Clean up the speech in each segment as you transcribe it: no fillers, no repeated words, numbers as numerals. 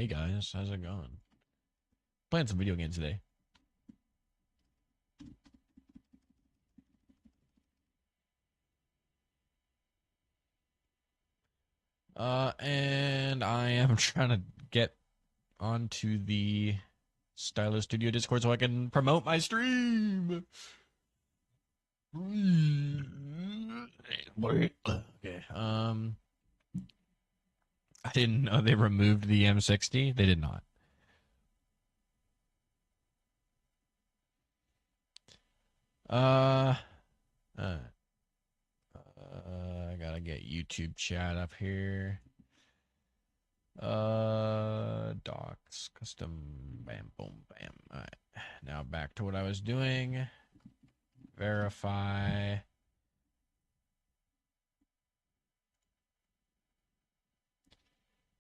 Hey guys, how's it going? Playing some video games today. And I am trying to get onto the Stylo Studio Discord so I can promote my stream. Okay. I didn't know they removed the M60. They did not. Uh, uh, I gotta get YouTube chat up here. Docs, custom, bam, boom, bam. All right, now back to what I was doing. Verify.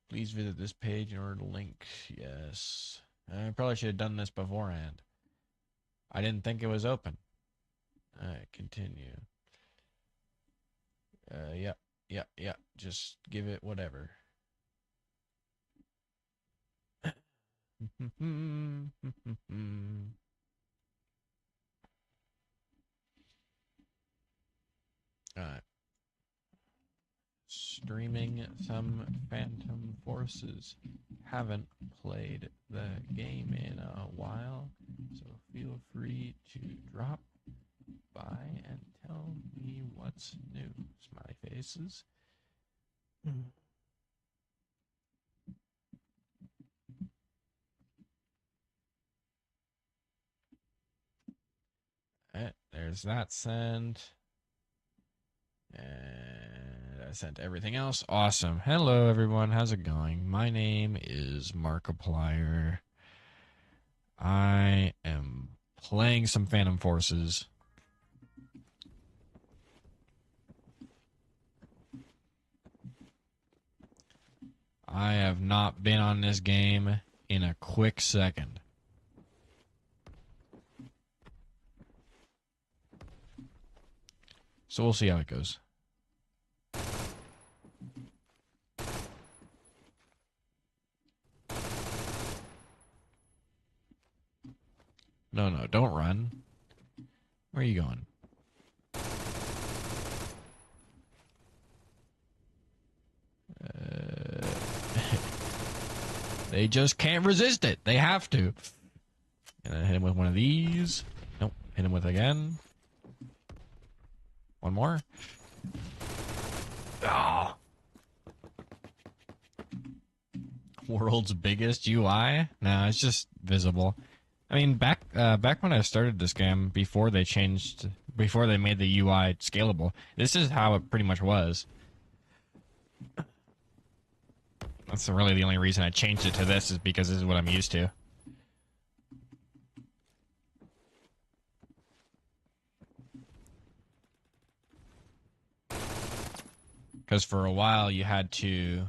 Please visit this page in order to link. Yes. I probably should have done this beforehand. I didn't think it was open. All right, continue. Yep. Just give it whatever. Alright. Streaming some Phantom Forces. Haven't played the game in a while, so feel free to drop by and tell me what's new. Smiley faces. There's that send. And I sent everything else. Awesome. Hello, everyone. How's it going? My name is Markiplier. I am playing some Phantom Forces. I have not been on this game in a quick second. So we'll see how it goes. No, don't run. Where are you going? They just can't resist it. They have to. And I hit him with one of these. Nope. Hit him with again. One more. Ah. World's biggest UI? No, it's just visible. I mean, back when I started this game, before they made the UI scalable, this is how it pretty much was. That's really the only reason I changed it to this, is because this is what I'm used to. Because for a while you had to,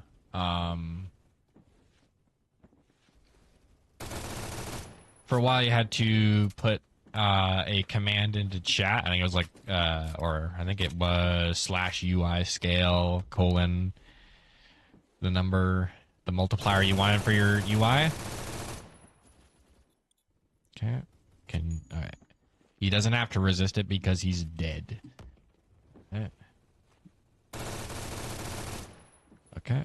put a command into chat. I think it was like, or I think it was /UI scale : the number, the multiplier you wanted for your UI. Okay. All right. He doesn't have to resist it because he's dead. Okay.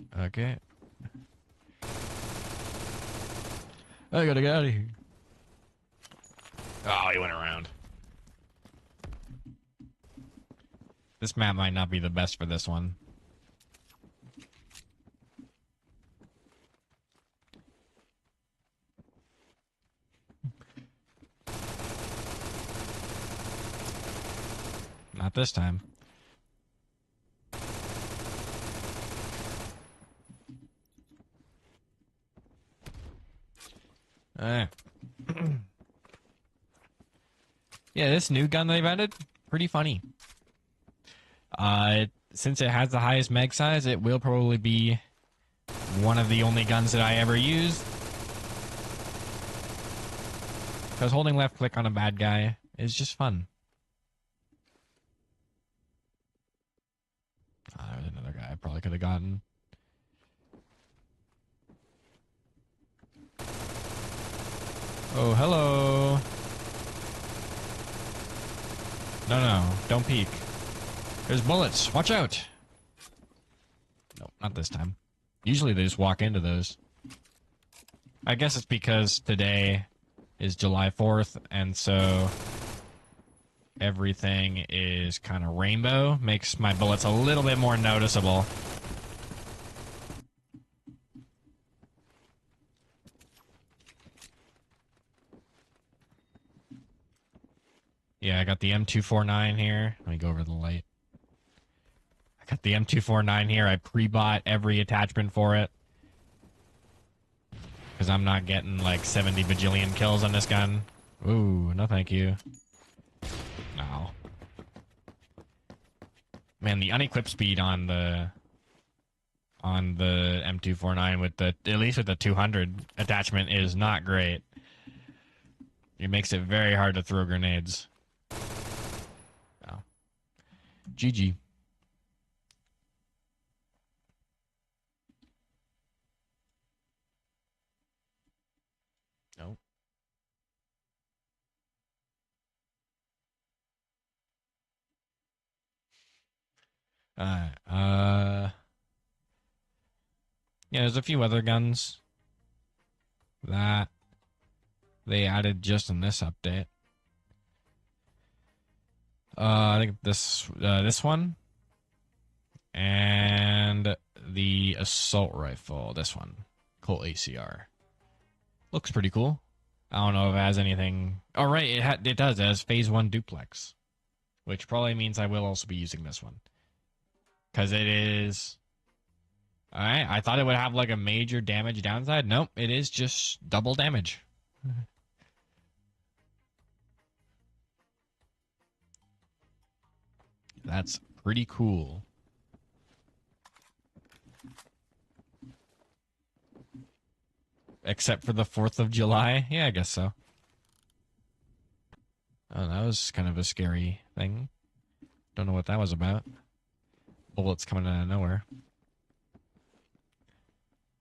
I gotta get out of here. Oh, he went around. This map might not be the best for this one. Not this time. Alright. Yeah, this new gun they've added, pretty funny. Since it has the highest mag size, it will probably be one of the only guns that I ever use. Because holding left click on a bad guy is just fun. Oh, there's another guy I probably could have gotten. Oh, hello. No, no, don't peek. There's bullets. Watch out. Nope, not this time. Usually they just walk into those. I guess it's because today is July 4th, and so everything is kind of rainbow. Makes my bullets a little bit more noticeable. Yeah, I got the M249 here. Let me go over the light. I got the M249 here. I pre-bought every attachment for it. Because I'm not getting like 70 bajillion kills on this gun. Ooh, no thank you. No. Man, the unequipped speed on the M249 with the, at least with the 200 attachment, is not great. It makes it very hard to throw grenades. Oh. GG. Nope. Yeah, there's a few other guns that they added just in this update. I think this one, and the assault rifle, this one, Colt ACR. Looks pretty cool. I don't know if it has anything. Oh, right, it does. It has phase 1 duplex, which probably means I will also be using this one. Because it is... Alright, I thought it would have like a major damage downside. Nope, it is just double damage. That's pretty cool. Except for the 4th of July? Yeah, I guess so. Oh, that was kind of a scary thing. Don't know what that was about. Bullets coming out of nowhere.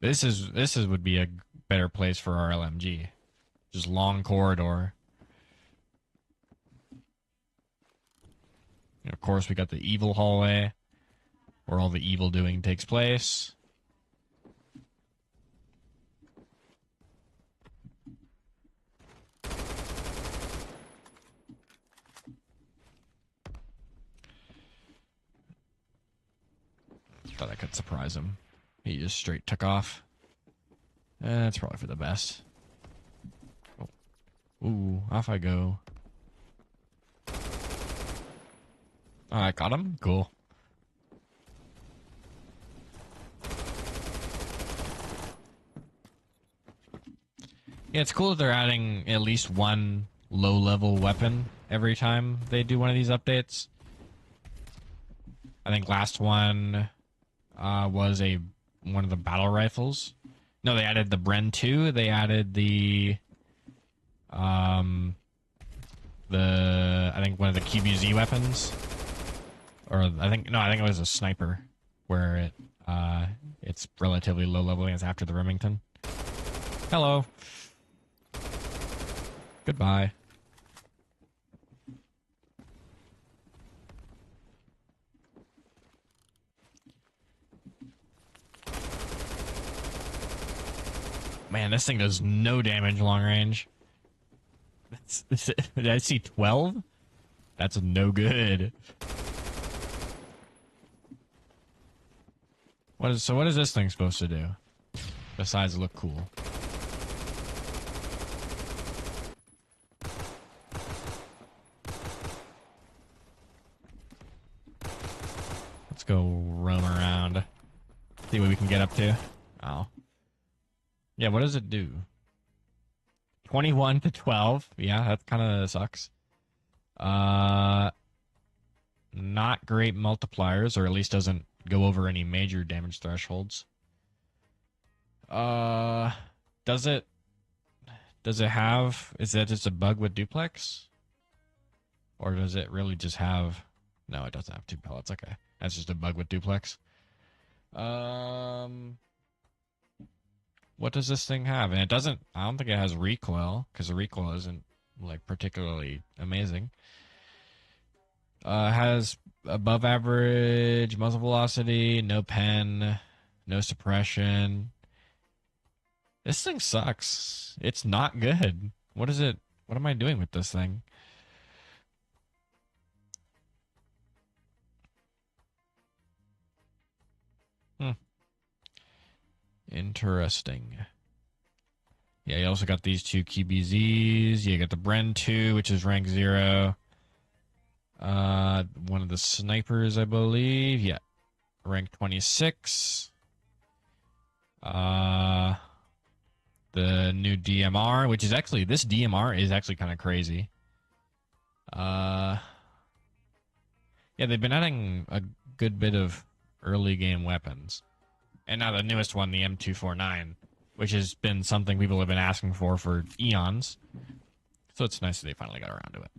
This would be a better place for our LMG. Just long corridor. And of course, we got the evil hallway, where all the evil doing takes place. Thought I could surprise him. He just straight took off. That's probably for the best. Oh. Ooh, off I go. Oh, I got him? Cool. Yeah, it's cool that they're adding at least one low-level weapon every time they do one of these updates. I think last one was one of the battle rifles. No, they added the Bren 2. They added the I think one of the QBZ weapons, or I think it was a sniper, where it's relatively low level and it's after the Remington. Hello. Goodbye. Man, this thing does no damage long range. Did I see 12? That's no good. What is this thing supposed to do? Besides look cool. Let's go roam around. See what we can get up to. Oh. Yeah, what does it do? 21 to 12. Yeah, that kind of sucks. Not great multipliers, or at least doesn't go over any major damage thresholds. Does it have... Is that just a bug with duplex? Or does it really just have... No, it doesn't have 2 pellets. Okay. That's just a bug with duplex. what does this thing have? And it doesn't. I don't think it has recoil because the recoil isn't like particularly amazing. Has above average muzzle velocity, no pen, no suppression. This thing sucks. It's not good. What is it? What am I doing with this thing? Hmm. Interesting. Yeah, you also got these two QBZs. You got the Bren 2, which is rank 0. One of the snipers, I believe. Yeah, rank 26. Uh, the new DMR, which is actually, this DMR is actually kind of crazy. Uh, yeah, they've been adding a good bit of early game weapons. And now the newest one, the M249, which has been something people have been asking for eons. So it's nice that they finally got around to it.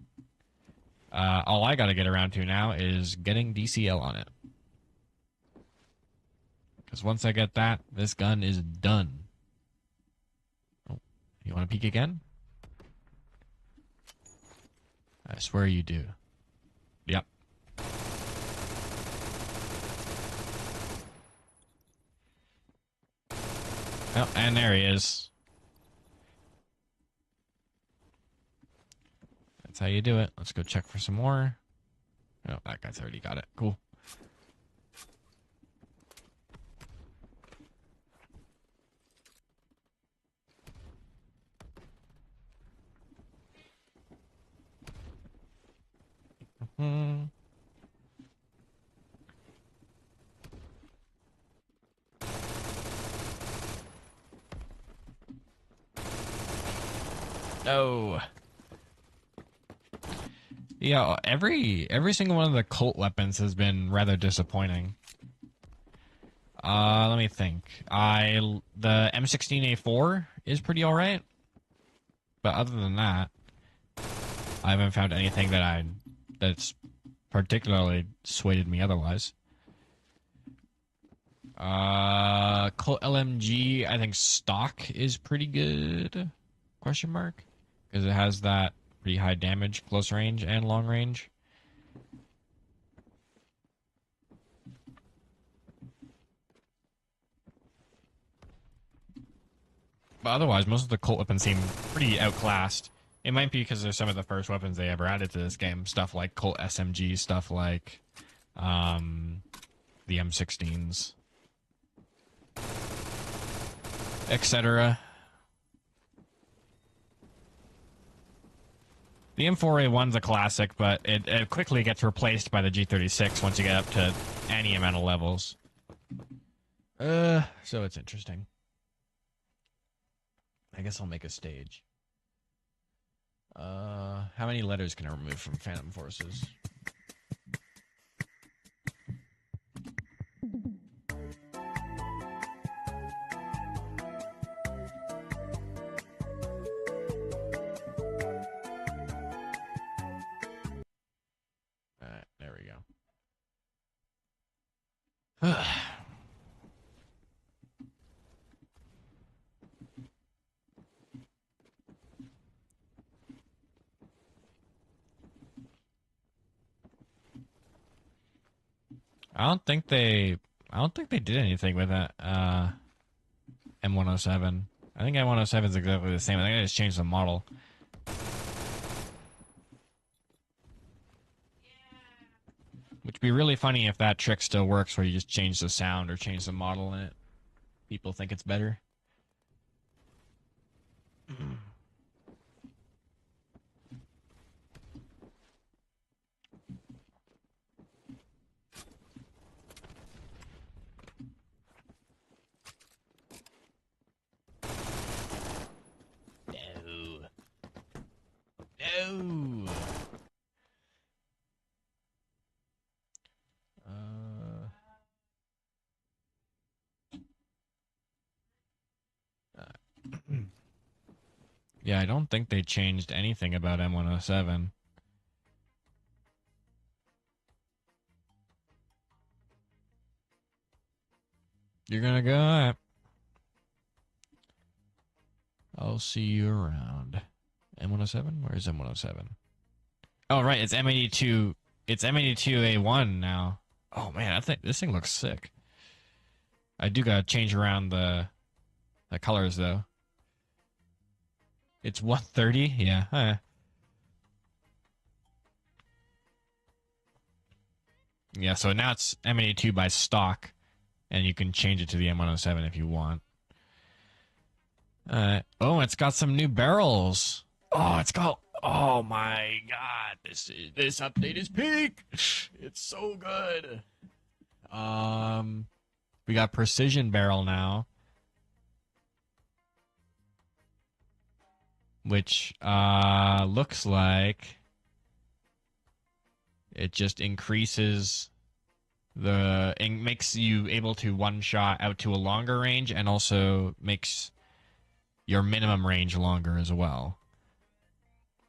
All I got to get around to now is getting DCL on it. Because once I get that, this gun is done. Oh, you want to peek again? I swear you do. Yep. Oh, and there he is. That's how you do it. Let's go check for some more. Oh, that guy's already got it. Cool. Hmm. No. Yeah, every single one of the Colt weapons has been rather disappointing. Let me think. The M16A4 is pretty alright, but other than that, I haven't found anything that's particularly swayed me otherwise. Colt LMG, I think stock is pretty good. Question mark, because it has that pretty high damage, close range and long range. But otherwise, most of the Colt weapons seem pretty outclassed. It might be because they're some of the first weapons they ever added to this game. Stuff like Colt SMG, stuff like the M16s, etc. The M4A1's a classic, but it quickly gets replaced by the G36 once you get up to any amount of levels. So it's interesting. I guess I'll make a stage. How many letters can I remove from Phantom Forces? Alright, there we go. I don't think they did anything with that M107. I think M107 is exactly the same. I think I just changed the model. Which would be really funny if that trick still works, where you just change the sound or change the model in it. People think it's better. No. No. Uh, yeah, I don't think they changed anything about M107. You're gonna go. I'll see you around. M107? Where is M107? Oh, right. It's M82. It's M82A1 now. Oh, man. I think this thing looks sick. I do gotta change around the colors, though. It's 130? Yeah. Yeah, so now it's M82 by stock, and you can change it to the M107 if you want. Oh, it's got some new barrels. Oh my god, this update is peak. It's so good. We got precision barrel now, which looks like it just increases makes you able to one shot out to a longer range, and also makes your minimum range longer as well.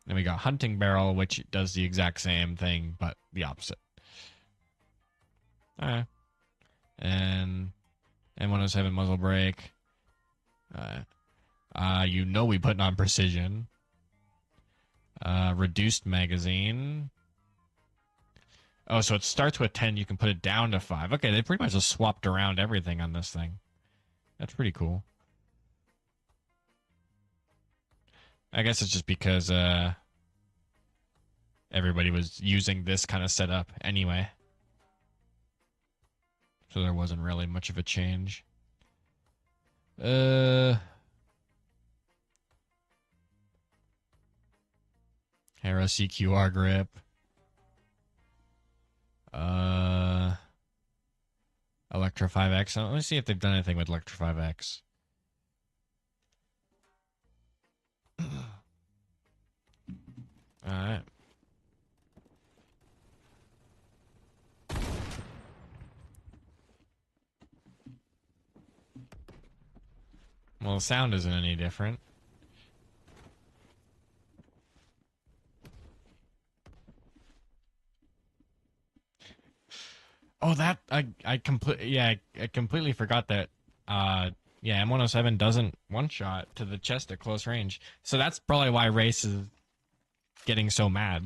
Then we got hunting barrel, which does the exact same thing, but the opposite. Alright. And M107 muzzle brake. You know we putting on precision. Reduced magazine. Oh, so it starts with 10, you can put it down to 5. Okay, they pretty much just swapped around everything on this thing. That's pretty cool. I guess it's just because everybody was using this kind of setup anyway. So there wasn't really much of a change. Hera CQR grip. Electra 5X. Let me see if they've done anything with Electra 5X. Alright. Well, the sound isn't any different. Oh, that I completely forgot that. Yeah, M107 doesn't one shot to the chest at close range, so that's probably why Race is getting so mad.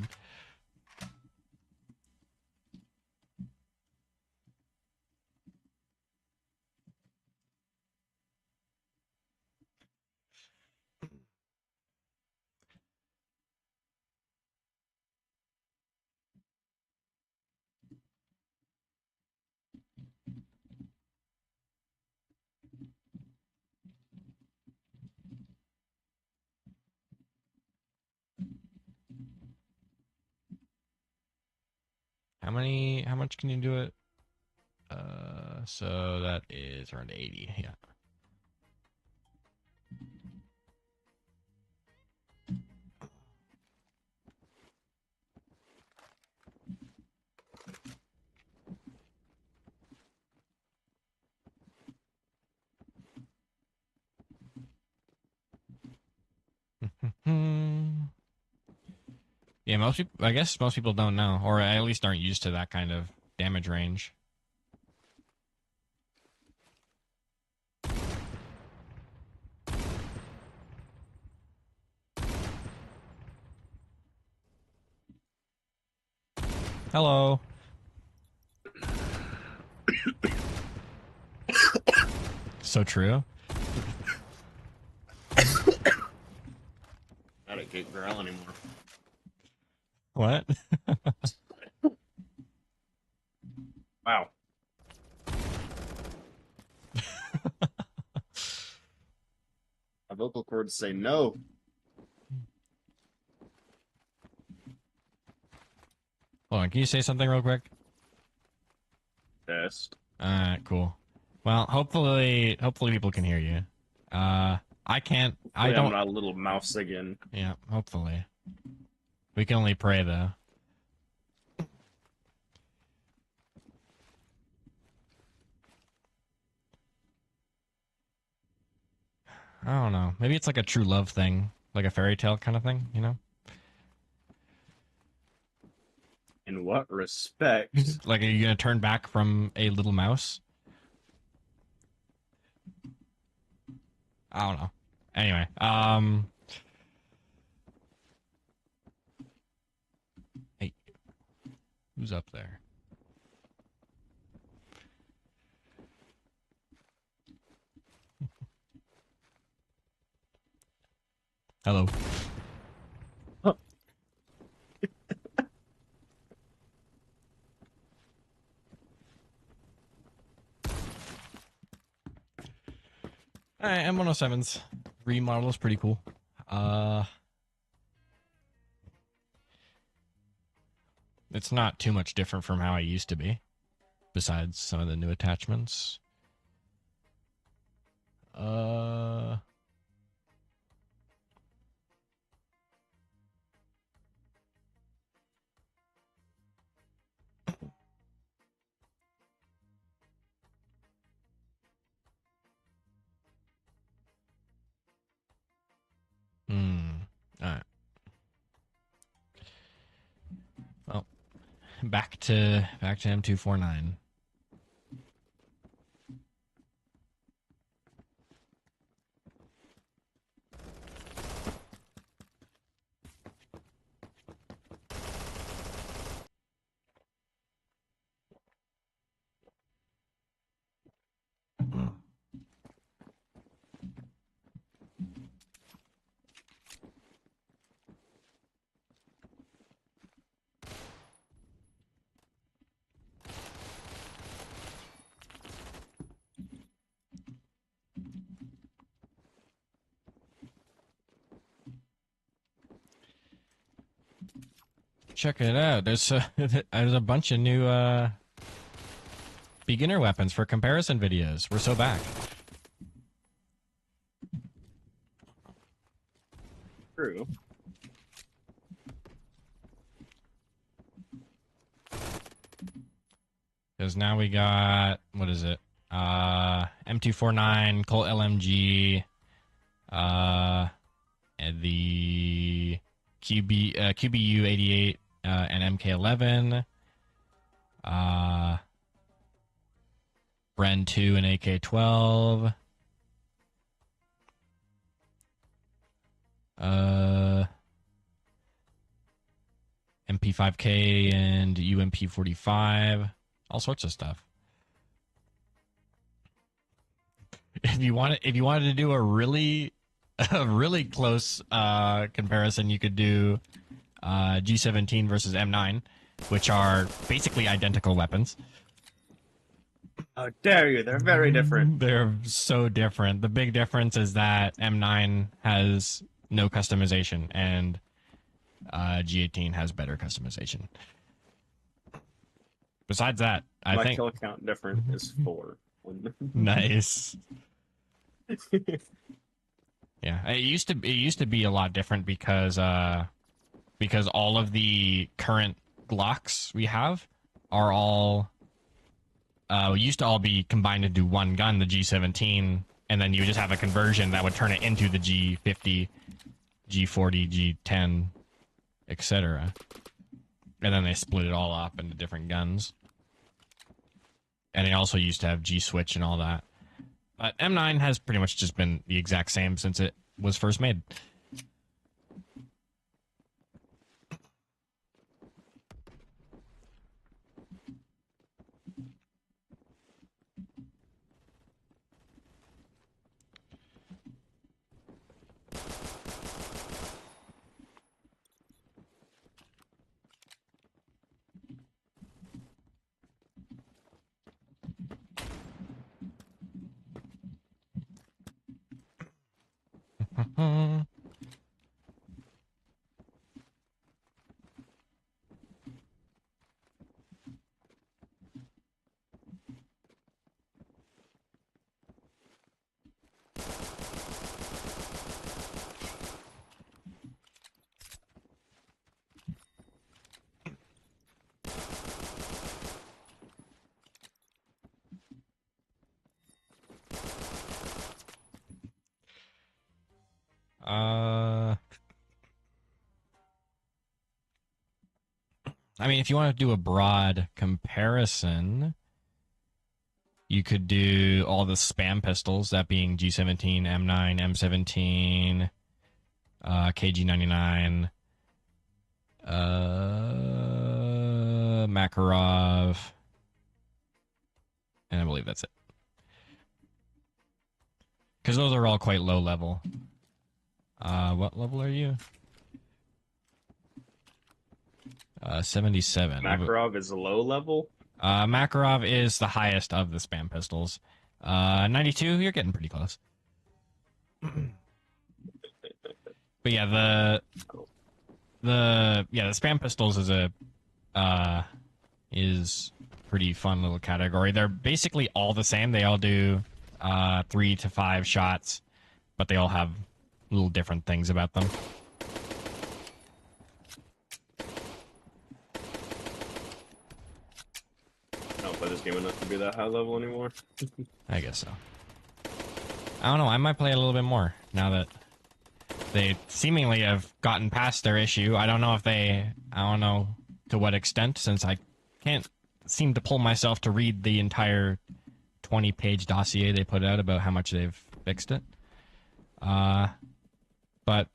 How much can you do it? So that is around 80, yeah. Yeah, I guess most people don't know, or at least aren't used to that kind of damage range. Hello. So true. I can't growl anymore. What? Wow. My vocal cords say no. Hold on, can you say something real quick? Test. Alright, cool. Well, hopefully people can hear you. I can't. I don't. I'm not a little mouse again. Yeah, hopefully. We can only pray, though. I don't know. Maybe it's like a true love thing, like a fairy tale kind of thing, you know? In what respect? Like, are you gonna turn back from a little mouse? I don't know. Anyway, hey, who's up there? Hello. Huh. M107's remodel is pretty cool. It's not too much different from how I used to be, besides some of the new attachments. Uh, All right. Well, back to M249. Check it out. There's a bunch of new beginner weapons for comparison videos. We're so back. True. Because now we got, what is it? M249, Colt LMG, and the QBU 88 and MK11, Bren 2 and AK12, MP5K and UMP45, all sorts of stuff. If you wanted to do a really close comparison, you could do G17 versus M9, which are basically identical weapons. How dare you? They're very different. They're so different. The big difference is that M9 has no customization, and G18 has better customization. Besides that, I My think kill count different is 4. nice. Yeah, it used to be a lot different because all of the current Glocks we have are all used to all be combined into one gun, the G17, and then you would just have a conversion that would turn it into the G50, G40, G10, etc. And then they split it all up into different guns. And they also used to have G-switch and all that. But M9 has pretty much just been the exact same since it was first made. I mean, if you want to do a broad comparison, You could do all the spam pistols, that being G17, M9, M17, KG99, Makarov, and I believe that's it. Because those are all quite low level. What level are you? 77. Makarov is low level. Makarov is the highest of the spam pistols. 92, you're getting pretty close. But yeah, the spam pistols is pretty fun little category. They're basically all the same. They all do 3 to 5 shots, but they all have little different things about them. I don't play this game enough to be that high level anymore. I guess so. I don't know. I might play a little bit more now that they seemingly have gotten past their issue. I don't know to what extent, since I can't seem to pull myself to read the entire 20-page dossier they put out about how much they've fixed it. But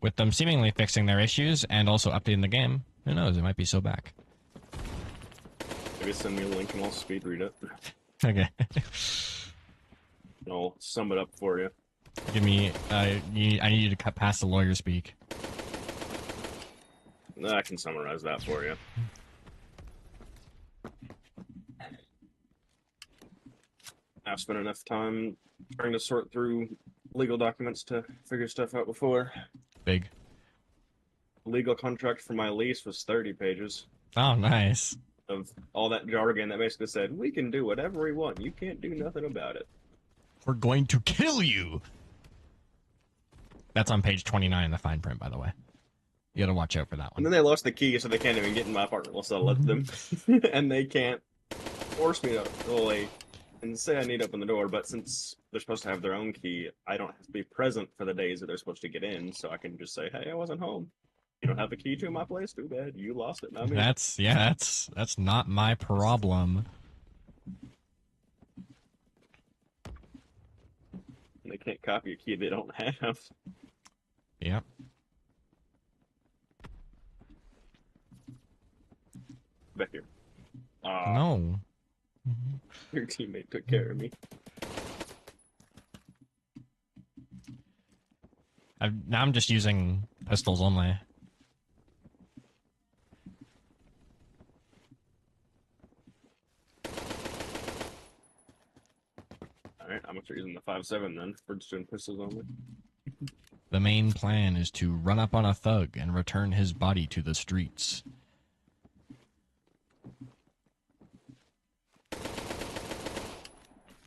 with them seemingly fixing their issues and also updating the game, who knows? It might be so back. Maybe send me a link and I'll speed read it. Okay. I'll sum it up for you. Give me. I need you to cut past the lawyer speak. I can summarize that for you. I've spent enough time trying to sort through legal documents to figure stuff out before. Big. The legal contract for my lease was 30 pages Oh, nice. of all that jargon that basically said, we can do whatever we want. You can't do nothing about it. We're going to kill you. That's on page 29 in the fine print, by the way. You gotta watch out for that And one. then they lost the key, so they can't even get in my apartment unless I let them. And they can't force me to really and say I need to open the door, but since they're supposed to have their own key, I don't have to be present for the days that they're supposed to get in, so I can just say, hey, I wasn't home. You don't have a key to my place? Too bad. You lost it, not me. That's not my problem. They can't copy a key they don't have. Yep. Back here. No. Your teammate took care of me. Now I'm just using pistols only. Alright, I'm gonna start using the 5.7 then for just doing pistols only. The main plan is to run up on a thug and return his body to the streets.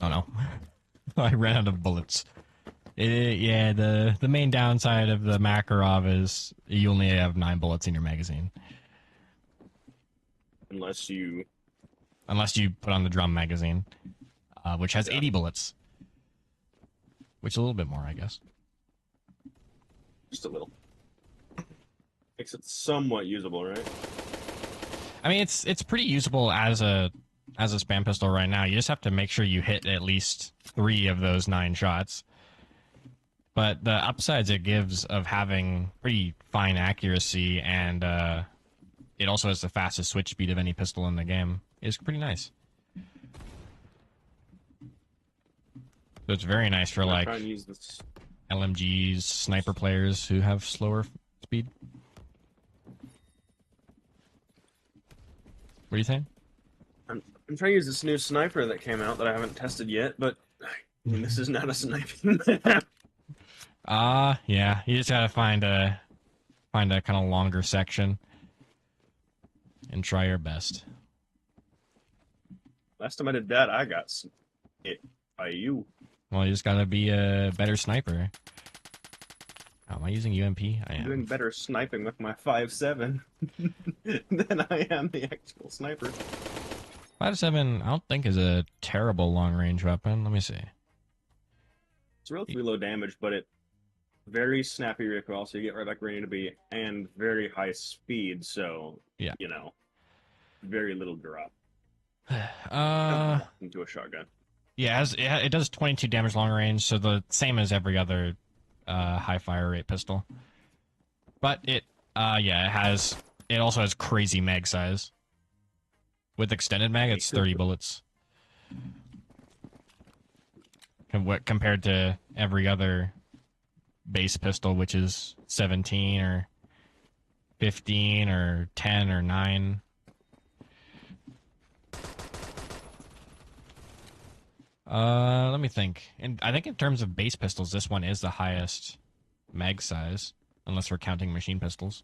Oh no. I ran out of bullets. Yeah, the main downside of the Makarov is you only have 9 bullets in your magazine. Unless you put on the drum magazine, which has 80 bullets. Which is a little bit more, I guess. just a little. Makes it somewhat usable, right? I mean, it's pretty usable as a spam pistol right now. You just have to make sure you hit at least 3 of those 9 shots. But the upsides it gives of having pretty fine accuracy and it also has the fastest switch speed of any pistol in the game is pretty nice. So it's very nice for like Try and use this. LMGs, sniper players who have slower speed. What are you saying? I'm trying to use this new sniper that came out that I haven't tested yet, but I mean, this is not a sniping map. Yeah. You just gotta find a kind of longer section and try your best. Last time I did that, I got it by you. Well, you just gotta be a better sniper. Oh, am I using UMP? I I'm am. doing better sniping with my 5.7 than I am the actual sniper. 5.7, I don't think is a terrible long-range weapon. Let me see. It's relatively low damage, but it very snappy recoil, so you get right back where you need to be, and very high speed, so Yeah. you know, very little drop Uh, into a shotgun. Yeah, it does 22 damage long range, so the same as every other high fire rate pistol. But it also has crazy mag size. With extended mag, it's 30 bullets. Compared to every other base pistol, which is 17 or 15 or 10 or 9. Let me think. And I think in terms of base pistols, this one is the highest mag size, unless we're counting machine pistols.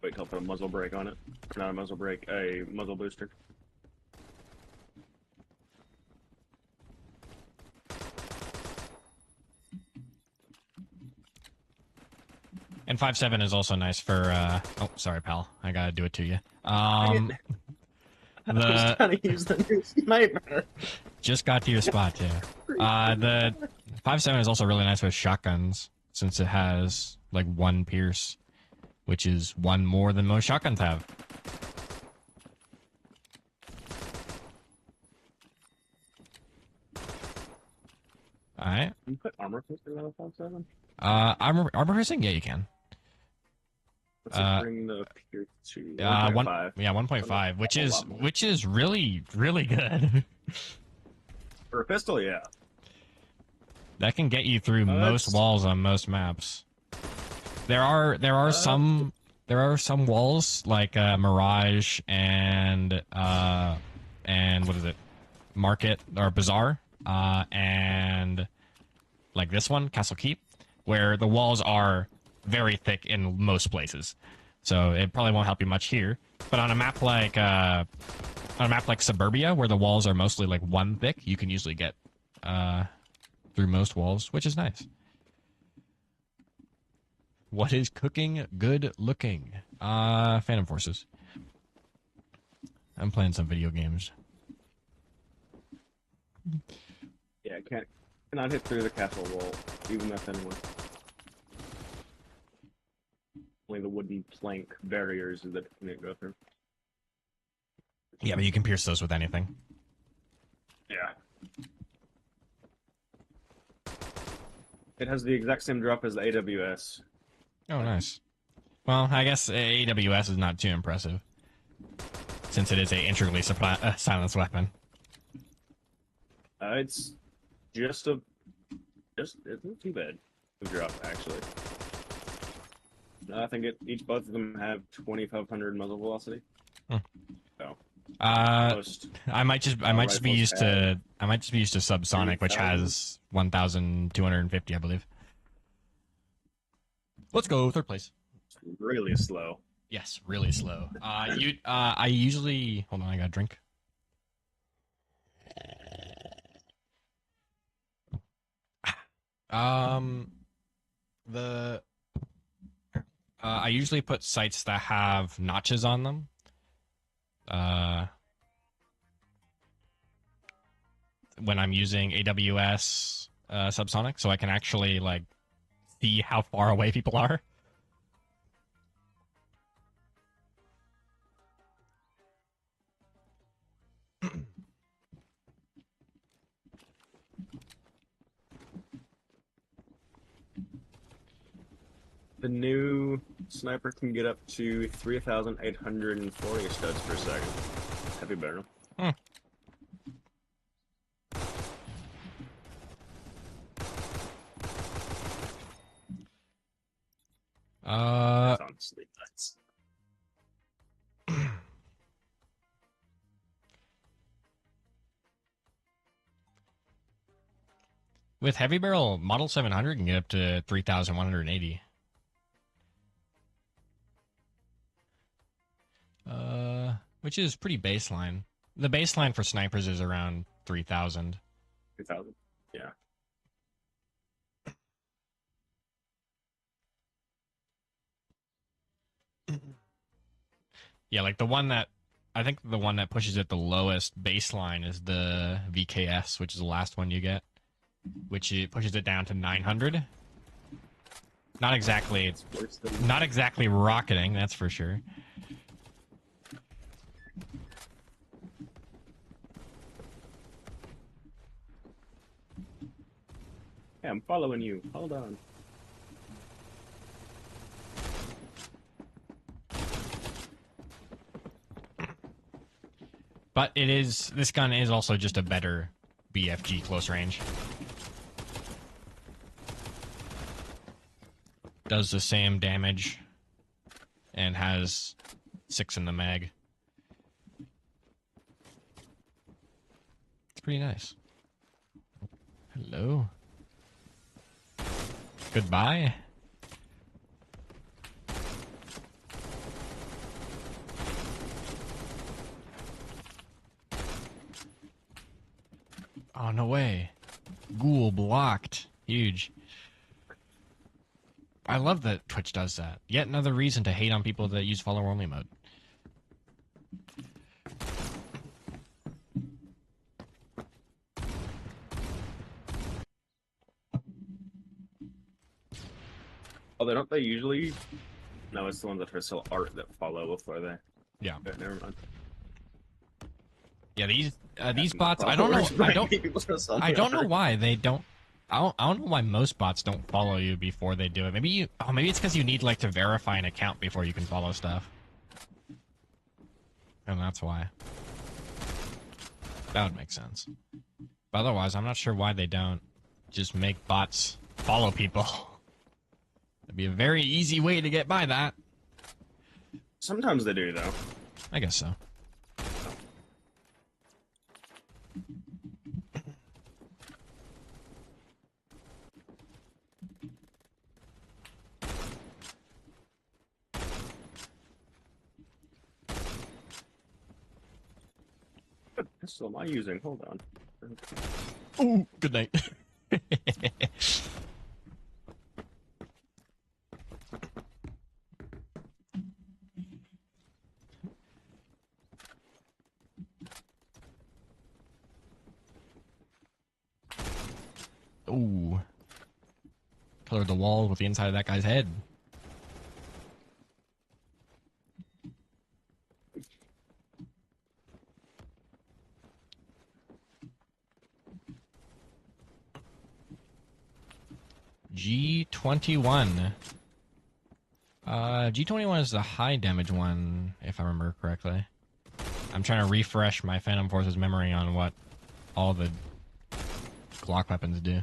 Wait till I put a muzzle brake on it. Not a muzzle brake, a muzzle booster. And 5.7 is also nice for, oh, sorry, pal. I gotta do it to you. I was trying to use the new sniper. Just got to your spot, yeah. The 5.7 is also really nice with shotguns, since it has, like, 1 pierce, which is 1 more than most shotguns have. Alright. Can you put armor piercing on a 5.7? Armor piercing? Yeah, you can. Let's bring the pierce to 1.5. Yeah, 1.5, which is really, really good. For a pistol, yeah. That can get you through most walls on most maps. There are some walls like Mirage and what is it? Market or Bazaar and like this one, Castle Keep, where the walls are very thick in most places. So it probably won't help you much here. But on a map like Suburbia, where the walls are mostly like 1 thick, you can usually get through most walls, which is nice. What is cooking good looking? Phantom Forces. I'm playing some video games. Yeah, cannot hit through the castle wall, even if anyone. Only the wooden plank barriers that it can go through. Yeah, but you can pierce those with anything. Yeah. It has the exact same drop as the AWS. Oh, nice. Well, I guess AWS is not too impressive, since it is a integrally silenced weapon. It's it's not too bad of drop, actually. I think both of them have 2,500 muzzle velocity. So I might just be used to subsonic, which has 1,250, I believe. Let's go 3rd place. It's really slow. Yes, really slow. I usually hold on. I got a drink. I usually put sights that have notches on them. When I'm using AWS subsonic, so I can actually like see how far away people are. The new sniper can get up to 3,840 studs per second. Heavy barrel. That's honestly nuts. With heavy barrel, Model 700 can get up to 3,180. Which is pretty baseline. The baseline for snipers is around 3,000. 3,000, yeah. Yeah, like I think the one that pushes it the lowest baseline is the VKS, which is the last one you get, which it pushes it down to 900. Not exactly rocketing, that's for sure. Hey, I'm following you. Hold on. But this gun is also just a better BFG close range. Does the same damage and has 6 in the mag. It's pretty nice. Hello. Goodbye. Oh, no way. Ghoul blocked. Huge. I love that Twitch does that. Yet another reason to hate on people that use follower only mode. Although, don't they usually? No, it's the ones that try to sell art that follow before they. Yeah. Okay, never mind. Yeah, these My bots. I don't know. followers might be people trying to sell I me don't know art. why they don't. I don't know why most bots don't follow you before they do it. Maybe you. Oh, maybe it's because you need like to verify an account before you can follow stuff. And that's why. That would make sense. But otherwise, I'm not sure why they don't just make bots follow people. That'd be a very easy way to get by that. Sometimes they do, though. I guess so. What pistol am I using? Hold on. Ooh, good night. Ooh. Colored the wall with the inside of that guy's head. G21. G21 is the high damage one, if I remember correctly. I'm trying to refresh my Phantom Force's memory on what all the Glock weapons do.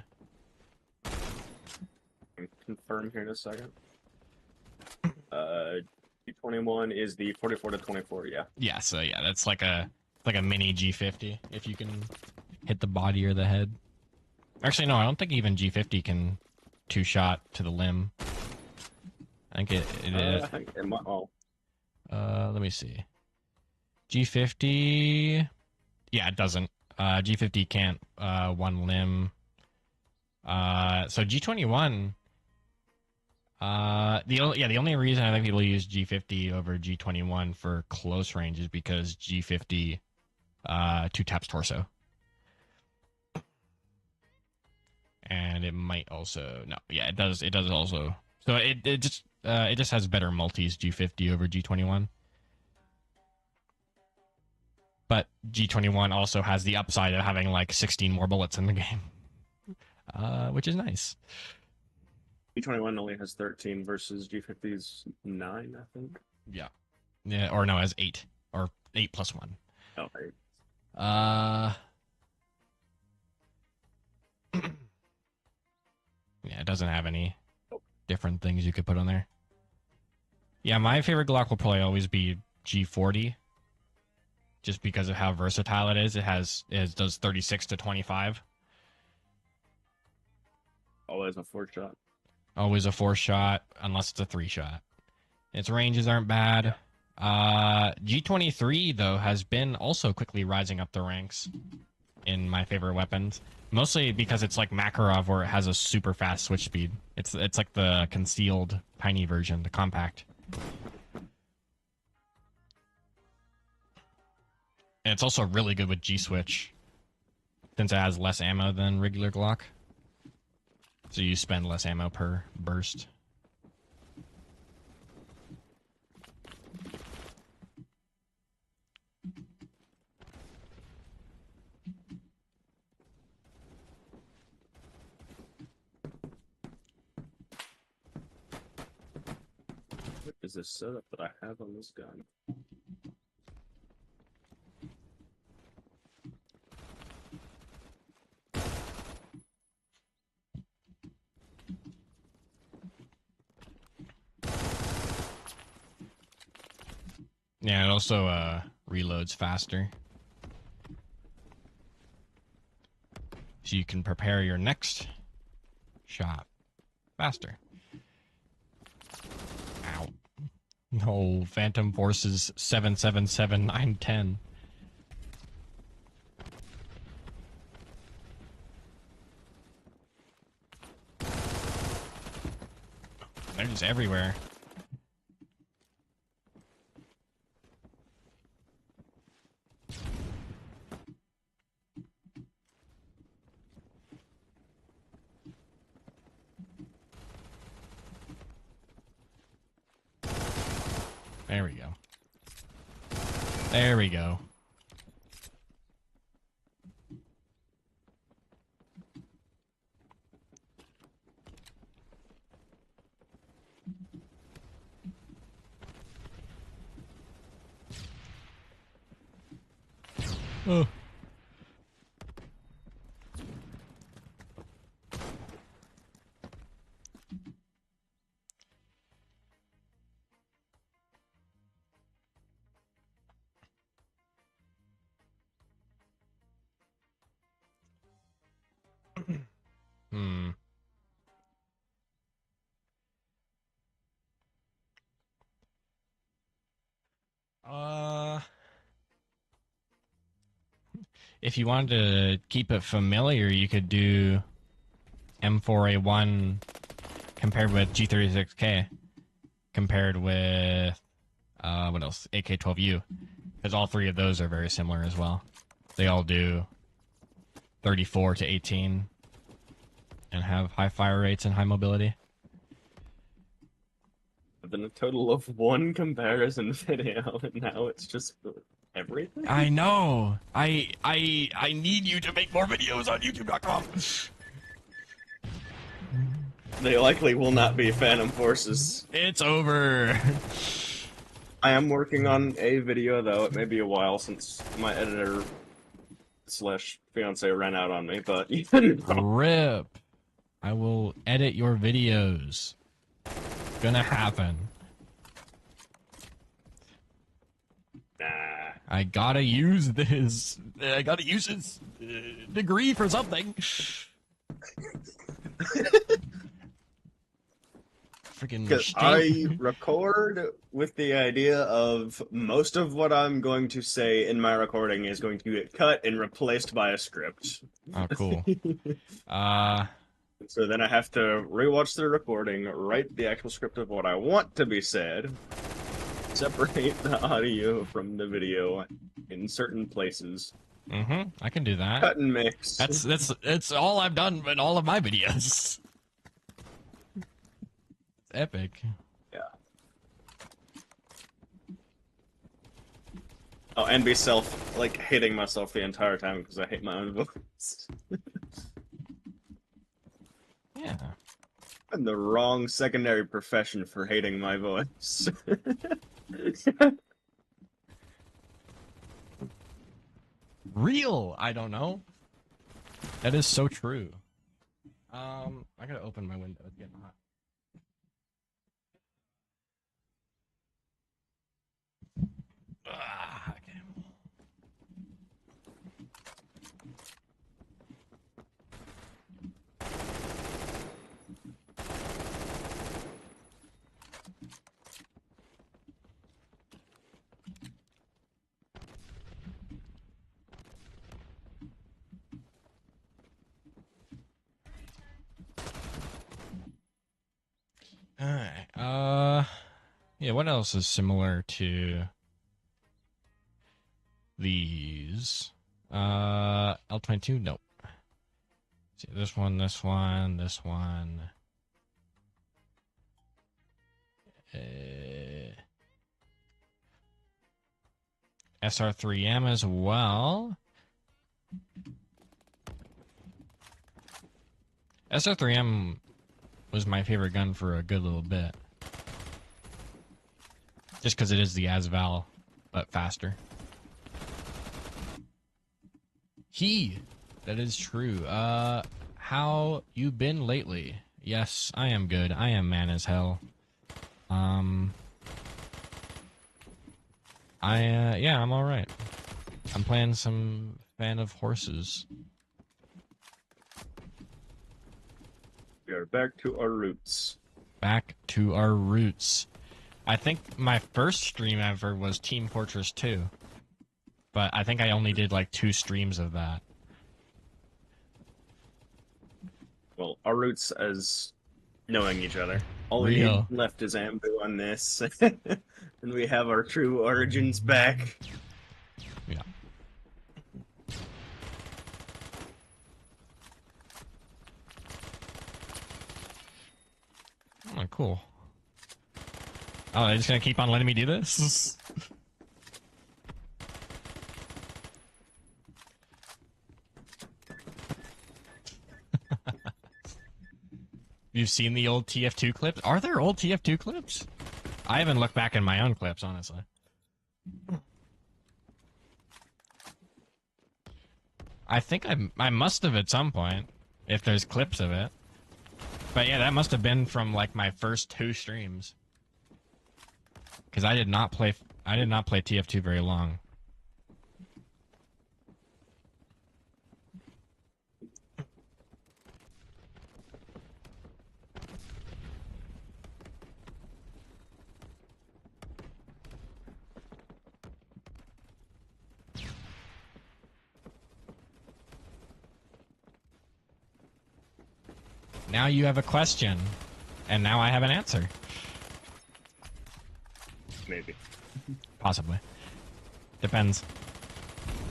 Confirm here in a second. G21 is the 44 to 24. Yeah. Yeah, so yeah, that's like a mini G50 if you can hit the body or the head. Actually, no, I don't think even G50 can two-shot to the limb. I think it I think it might. Oh, let me see. G50. Yeah, it doesn't. G50 can't one limb. So G21. The only reason I think people use G50 over G21 for close range is because G50 two taps torso. And it might also it does also. So it just has better multis G50 over G21. But G21 also has the upside of having like 16 more bullets in the game. Which is nice. G21 only has 13 versus G50's 9, I think. Yeah. Yeah, or no, as 8. Or 8 plus 1. Oh, hey. Yeah, it doesn't have any different things you could put on there. Yeah, my favorite Glock will probably always be G40. Just because of how versatile it is. It does 36 to 25. Always a 4-shot. Always a 4-shot, unless it's a 3-shot. Its ranges aren't bad. G23, though, has been also quickly rising up the ranks in my favorite weapons. Mostly because it's like Makarov, where it has a super fast switch speed. It's like the concealed tiny version, the compact. And it's also really good with G-Switch, since it has less ammo than regular Glock. So you spend less ammo per burst. is this setup that I have on this gun? Yeah, it also reloads faster. So you can prepare your next shot faster. Ow. No, Phantom Forces 777-910. They're just everywhere. There we go. There we go. Oh. Hmm. If you wanted to keep it familiar, you could do M4A1 compared with G36K, compared with what else? AK-12U, because all three of those are very similar as well. They all do 34 to 18 and have high fire rates and high mobility. I've done a total of one comparison video, and now it's just everything? I know. I need you to make more videos on YouTube.com. They likely will not be Phantom Forces. It's over. I am working on a video, though. It may be a while since my editor slash fiance ran out on me, but even Rip. I will edit your videos. Gonna happen. nah. I gotta use this. I gotta use his degree for something. Freaking Because I record with the idea of most of what I'm going to say in my recording is going to get cut and replaced by a script. Oh, cool. So then I have to rewatch the recording, write the actual script of what I want to be said, separate the audio from the video in certain places, I can do that. cut and mix. That's all I've done in all of my videos. It's epic. Yeah. Oh, and be hating myself the entire time because I hate my own voice. Yeah. I'm the wrong secondary profession for hating my voice. Real, I don't know. That is so true. I gotta open my window. It's getting hot. Okay. Alright, yeah, what else is similar to these? L22? Nope. See, this one, this one, this one. SR3M as well. SR3M was my favorite gun for a good little bit. Just because it is the Asval, but faster. That is true. How you been lately? Yes, I am good. I am man as hell. Yeah, I'm all right. I'm playing some Fan of Horses. We are back to our roots. Back to our roots. I think my first stream ever was Team Fortress 2. But I think I only did like 2 streams of that. Well, our roots as knowing each other. All we Real. need left is Ambu on this. And we have our true origins back. Yeah. Oh, cool. Oh, they're just gonna keep on letting me do this? You've seen the old TF2 clips? Are there old TF2 clips? I haven't looked back in my own clips, honestly. I think I must have at some point, if there's clips of it. But yeah, that must have been from like my first 2 streams. Because I did not play TF2 very long. Now you have a question, and now I have an answer. Maybe. Possibly. Depends.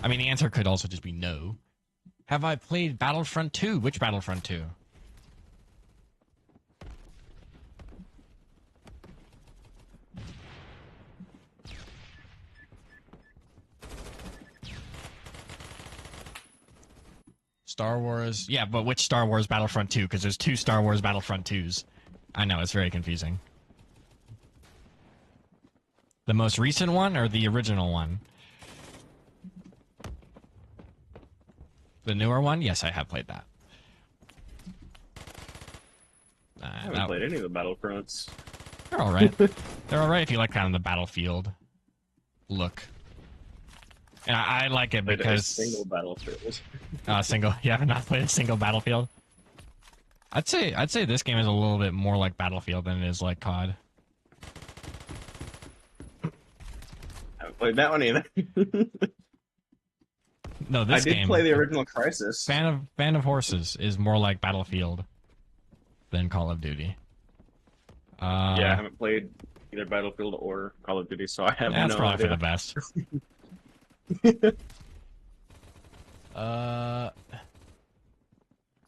I mean, the answer could also just be no. Have I played Battlefront 2? Which Battlefront 2? Star Wars. Yeah, but which Star Wars Battlefront 2? Because there's 2 Star Wars Battlefront 2s. I know, it's very confusing. The most recent one or the original one? The newer one? Yes, I have played that. I haven't played any of the Battlefronts. They're alright. They're alright if you like kind of the Battlefield look. And I like it because... A single Battlefield. Single. You haven't not played a single Battlefield? I'd say this game is a little bit more like Battlefield than it is like COD. I haven't played that one either. No, this game... I did play the original Crisis. Fan of Horses is more like Battlefield than Call of Duty. Yeah, I haven't played either Battlefield or Call of Duty, so I have That's no probably idea. for the best.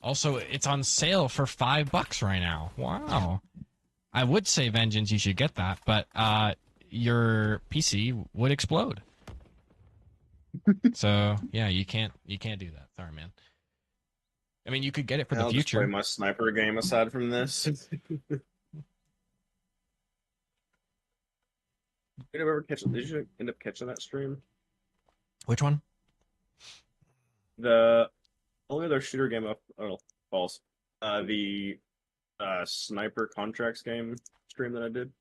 Also, it's on sale for $5 right now. Wow. I would say Vengeance, you should get that, but your PC would explode. So yeah, you can't do that. Sorry, man. I mean, you could get it for the I'll just future. play my sniper game aside from this. Did you end up catching that stream? Which one? The only other shooter game up. Oh, false. The sniper contracts game stream that I did.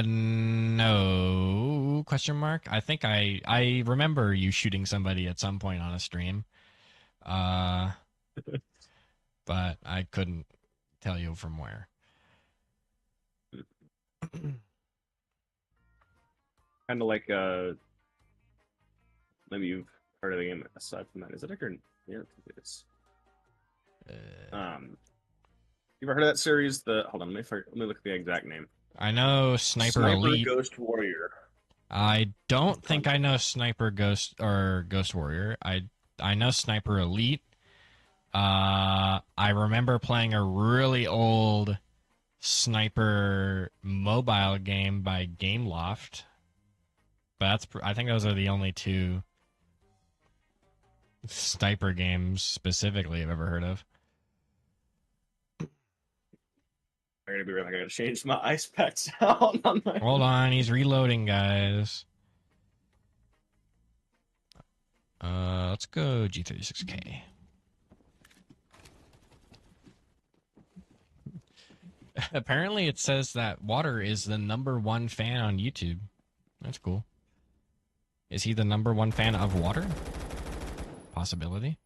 No question mark. I think I remember you shooting somebody at some point on a stream. But I couldn't tell you from where. Kind of like maybe you've heard of the game aside from that. Is it Edgar? Yeah, it is. You ever heard of that series? Hold on, let me look at the exact name. I know Sniper Elite. Ghost Warrior. I don't think I know Sniper Ghost or Ghost Warrior. I know Sniper Elite. I remember playing a really old sniper mobile game by Gameloft. But I think those are the only 2 sniper games specifically I've ever heard of. I'm gonna be right back. I gotta change my ice packs out on my. Hold on, he's reloading, guys. Let's go G36K. Apparently, it says that Water is the #1 fan on YouTube. That's cool. Is he the #1 fan of Water? Possibility.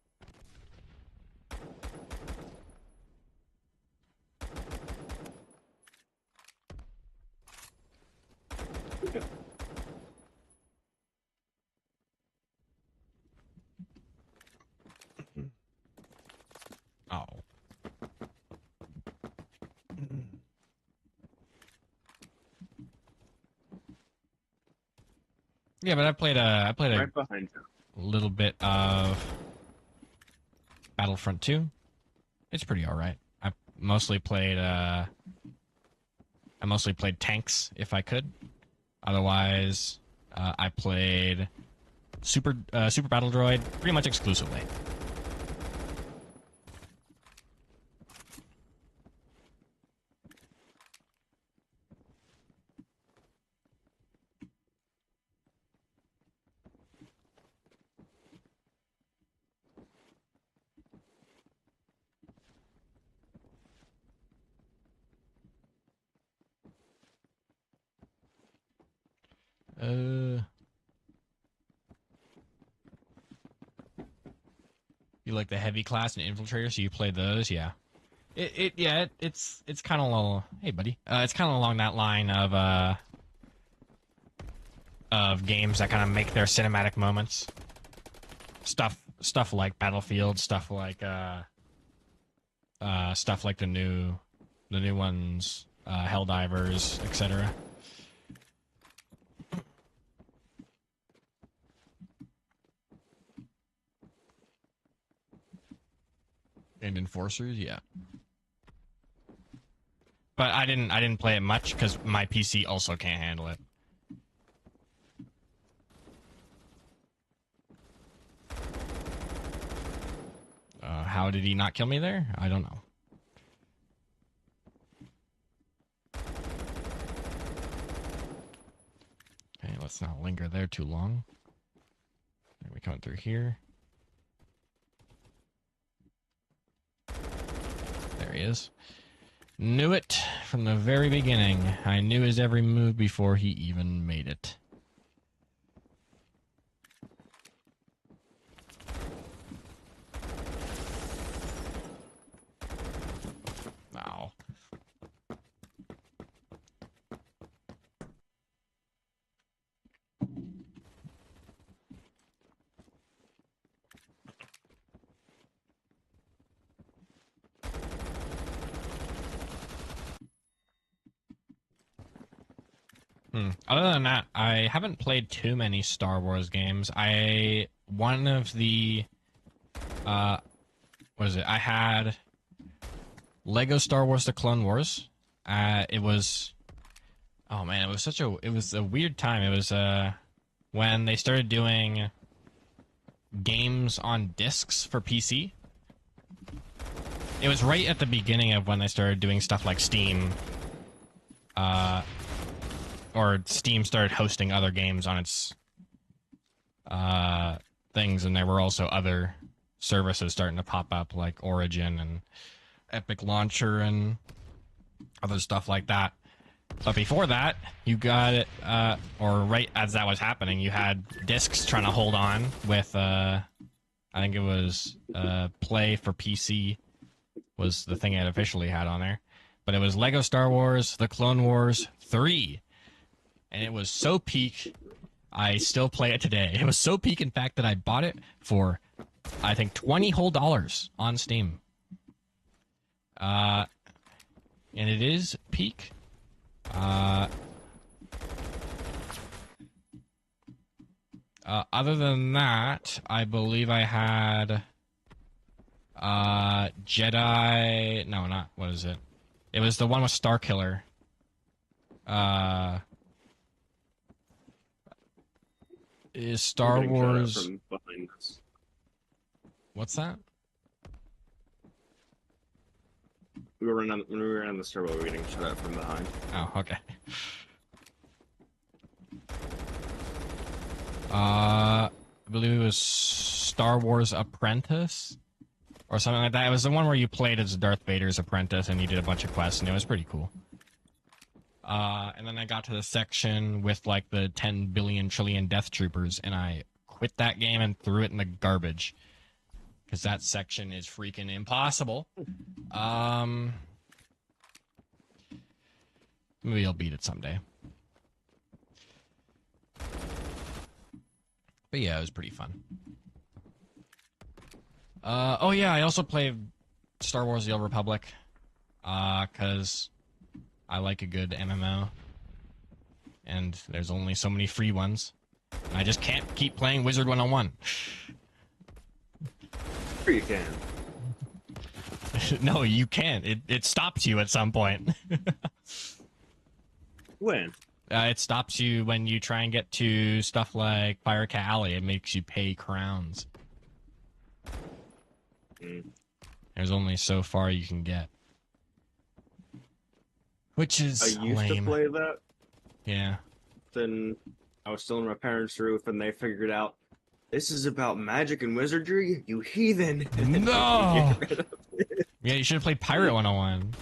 Oh. Yeah, but I played a Right behind you. little bit of Battlefront 2. It's pretty all right. I mostly played tanks if I could. Otherwise, I played Super Battle Droid pretty much exclusively. You like the heavy class and infiltrator, so you play those, yeah. It's kind of hey buddy, it's kind of along that line of games that kind of make their cinematic moments. Stuff like Battlefield, stuff like the new ones, Helldivers, etc. And Enforcers, yeah. But I didn't play it much because my PC also can't handle it. How did he not kill me there? I don't know. Okay, let's not linger there too long. Are we coming through here? There he is. Knew it from the very beginning. I knew his every move before he even made it. Wow. Other than that, I haven't played too many Star Wars games. One of the what is it? I had Lego Star Wars: The Clone Wars. It was, oh man, it was a weird time. It was when they started doing games on discs for PC. It was right at the beginning of when they started doing stuff like Steam. Or Steam started hosting other games on its things, and there were also other services starting to pop up, like Origin and Epic Launcher and other stuff like that. But before that, you got it, or right as that was happening, you had discs trying to hold on with, I think it was Play for PC was the thing it officially had on there. But it was Lego Star Wars: The Clone Wars 3. And it was so peak, I still play it today. It was so peak, in fact, that I bought it for, I think, $20 whole on Steam. And it is peak. Other than that, I believe I had Jedi. No, not what is it? It was the one with Starkiller. Is Star Getting shot at Wars? from behind us. What's that? when we were on the stairwell, we were getting shot at from behind. Oh, okay. I believe it was Star Wars Apprentice or something like that. It was the one where you played as Darth Vader's apprentice and you did a bunch of quests, and it was pretty cool. And then I got to the section with like the 10 billion trillion death troopers, and I quit that game and threw it in the garbage because that section is freaking impossible. Maybe I'll beat it someday. But yeah, it was pretty fun. Oh yeah, I also played Star Wars: The Old Republic, cause I like a good MMO, and there's only so many free ones. And I just can't keep playing Wizard 101. Sure you can. No, you can't. It stops you at some point. When? It stops you when you try and get to stuff like Fire Cat Alley. It makes you pay crowns. There's only so far you can get. Which is I used lame. to play that. Yeah. Then I was still on my parents' roof, and they figured out this is about magic and wizardry, you heathen. No! Yeah, you should have played Pirate 101.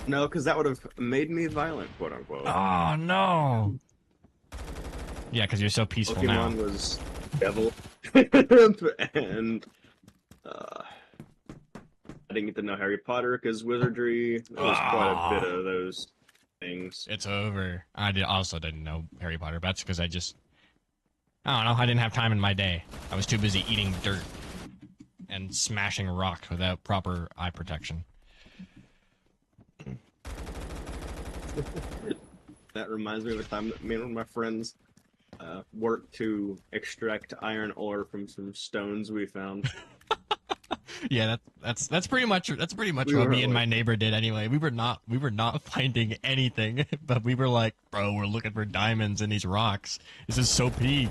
No, because that would have made me violent, quote unquote. Oh, no! Yeah, because you're so peaceful Pokemon now. was devil, and I didn't get to know Harry Potter because wizardry. There was quite a bit of those things. It's over. Also didn't know Harry Potter, but that's because I don't know, I didn't have time in my day. I was too busy eating dirt and smashing rock without proper eye protection. That reminds me of a time that me and one of my friends worked to extract iron ore from some stones we found. Yeah, that's pretty much We what were me and my like- neighbor did anyway. We were not finding anything, but we were like, bro, we're looking for diamonds in these rocks. This is so peak.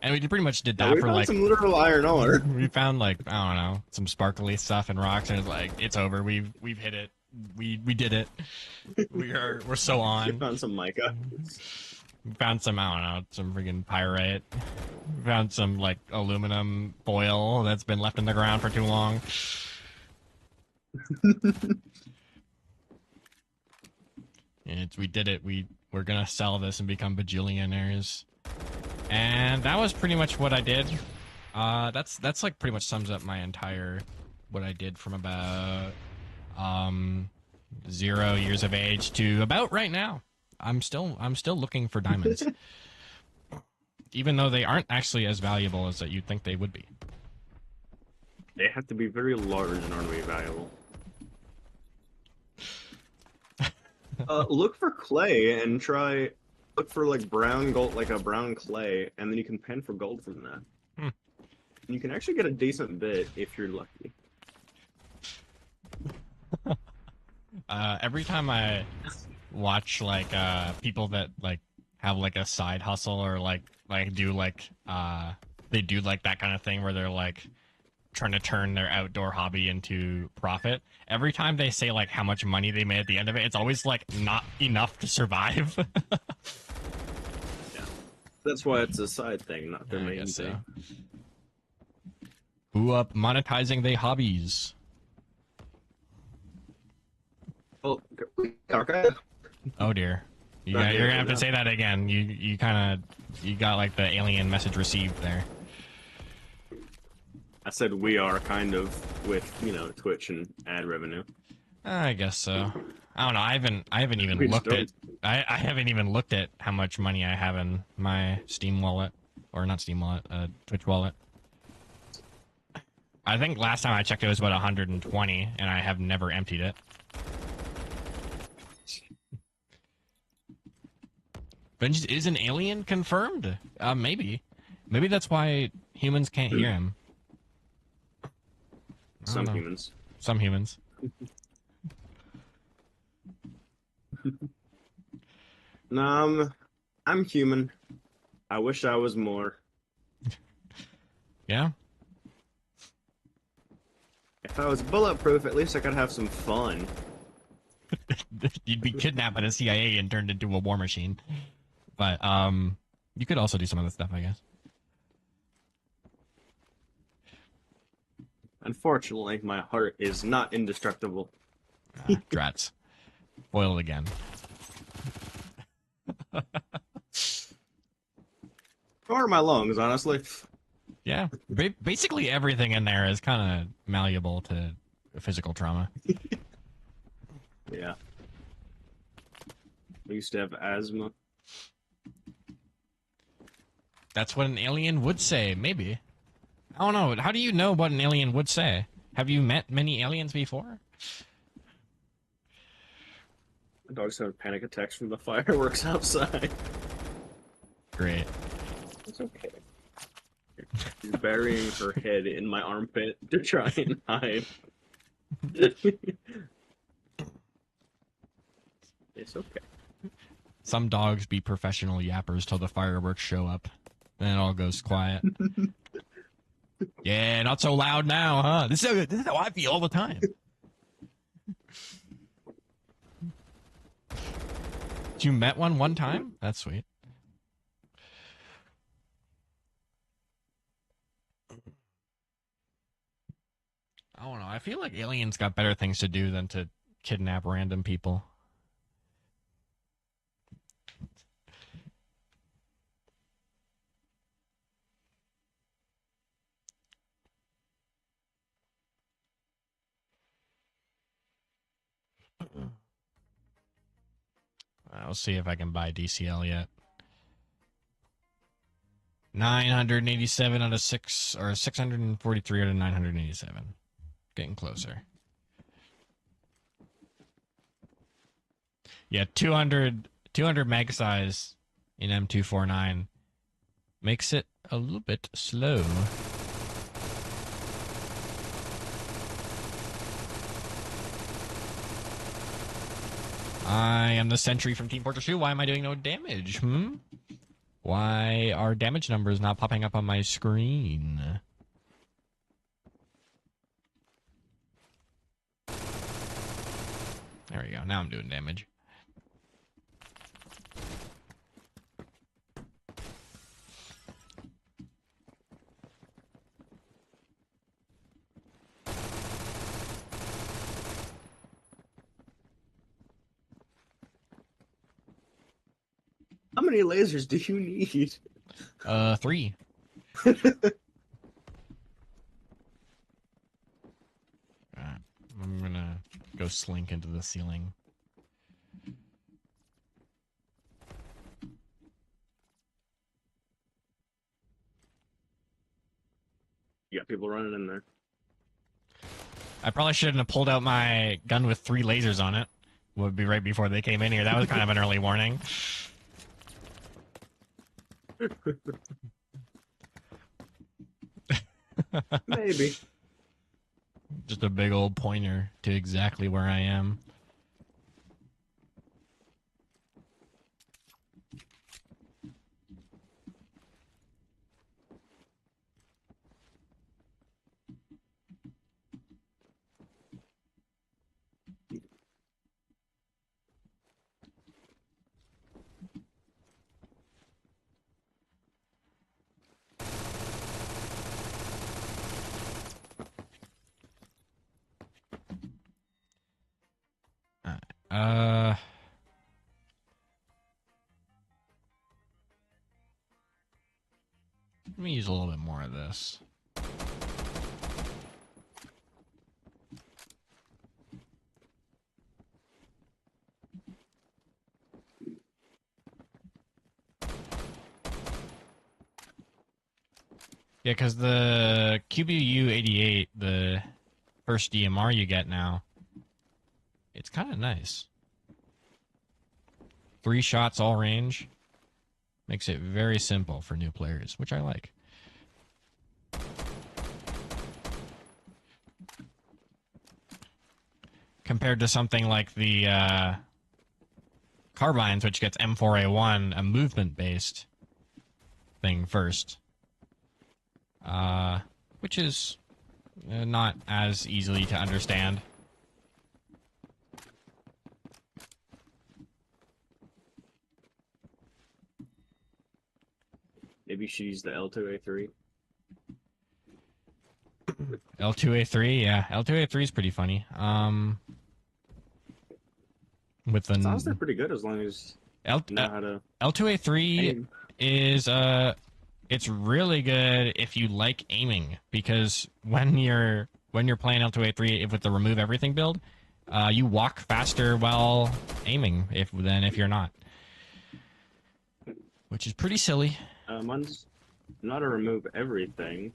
And we pretty much did that we for found like some literal iron ore. we found like, I don't know, some sparkly stuff and rocks, and it's like, it's over. We've hit it. We did it. We're so We on. found some mica. We found some, I don't know, some freaking pyrite. We found some like aluminum foil that's been left in the ground for too long. We did it. We're gonna sell this and become bajillionaires. And that was pretty much what I did. That's like pretty much sums up my entire what I did from about 0 years of age to about right now. I'm still looking for diamonds. Even though they aren't actually as valuable as that you'd think they would be. They have to be very large in order to be valuable. Look for clay and look for like brown gold, like a brown clay, and then you can pen for gold from that. And you can actually get a decent bit if you're lucky. Every time I watch like people that like have like a side hustle or like do like they do like that kind of thing where they're like trying to turn their outdoor hobby into profit. Every time they say like how much money they made at the end of it, it's always like not enough to survive. Yeah, that's why it's a side thing, not their I main guess thing. so. Who up monetizing their hobbies? Well, okay. Oh dear. Not You're yet, gonna have to no. say that again. You got like the alien message received there. I said we are kind of with Twitch and ad revenue. I guess so. I don't know. I haven't even We just looked at. I haven't even looked at how much money I have in my Steam wallet, or not Steam wallet, Twitch wallet. I think last time I checked it was about 120, and I have never emptied it. Vengeance is an alien confirmed. Maybe that's why humans can't hear him. I don't Some know. humans. Some humans. No, I'm human. I wish I was more. Yeah. If I was bulletproof, at least I could have some fun. You'd be kidnapped by the CIA and turned into a war machine. But you could also do some other stuff, I guess. Unfortunately, my heart is not indestructible. Drats. Foiled again. Or my lungs, honestly. Yeah. Basically everything in there is kind of malleable to physical trauma. Yeah. I used to have asthma. That's what an alien would say, maybe. I don't know. How do you know what an alien would say? Have you met many aliens before? My dog's having panic attacks from the fireworks outside. Great. It's okay. She's burying her head in my armpit to try and hide. It's okay. Some dogs be professional yappers till the fireworks show up. Then it all goes quiet. Yeah, not so loud now, huh? This is how I feel all the time. You met one time? That's sweet. I don't know. I feel like aliens got better things to do than to kidnap random people. I'll see if I can buy DCL yet. 987 out of 6, or 643 out of 987. Getting closer. Yeah, 200 meg size in M249 makes it a little bit slow. I am the sentry from Team Fortress 2. Why am I doing no damage? Why are damage numbers not popping up on my screen? There we go. Now I'm doing damage. How many lasers do you need? 3. I'm gonna go slink into the ceiling. You got people running in there. I probably shouldn't have pulled out my gun with 3 lasers on it. Would be right before they came in here. That was kind of an early warning. Maybe. Just a big old pointer to exactly where I am. Let me use a little bit more of this. Yeah, because the QBU-88, the first DMR you get now, it's kind of nice. 3 shots all range. Makes it very simple for new players, which I like. Compared to something like the carbines, which gets M4A1, a movement-based thing first. Which is Not as easily to understand. Maybe she's the L2A3. L2A3, yeah. L2A3 is pretty funny. With the It's honestly pretty good as long as L, you know how to L2A3 aim. is it's really good if you like aiming, because when you're playing L2A3 with the remove everything build, you walk faster while aiming than if you're not, which is pretty silly. Mine's not a remove everything.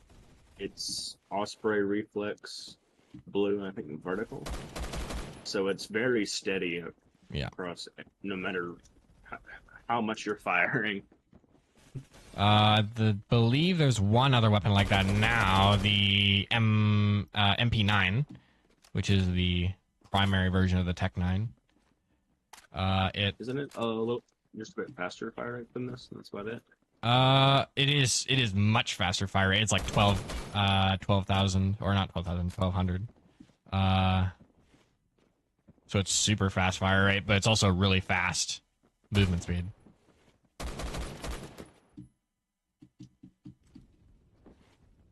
It's Osprey reflex, blue, and I think vertical. So it's very steady Yeah. across, no matter how much you're firing. Believe there's one other weapon like that now, the MP9, which is the primary version of the Tech 9. Isn't it a little just a bit faster fire rate than this? That's about it. It is much faster fire rate. It's like 12,000, or not 12,000, 1,200. So it's super fast fire rate, but it's also really fast movement speed.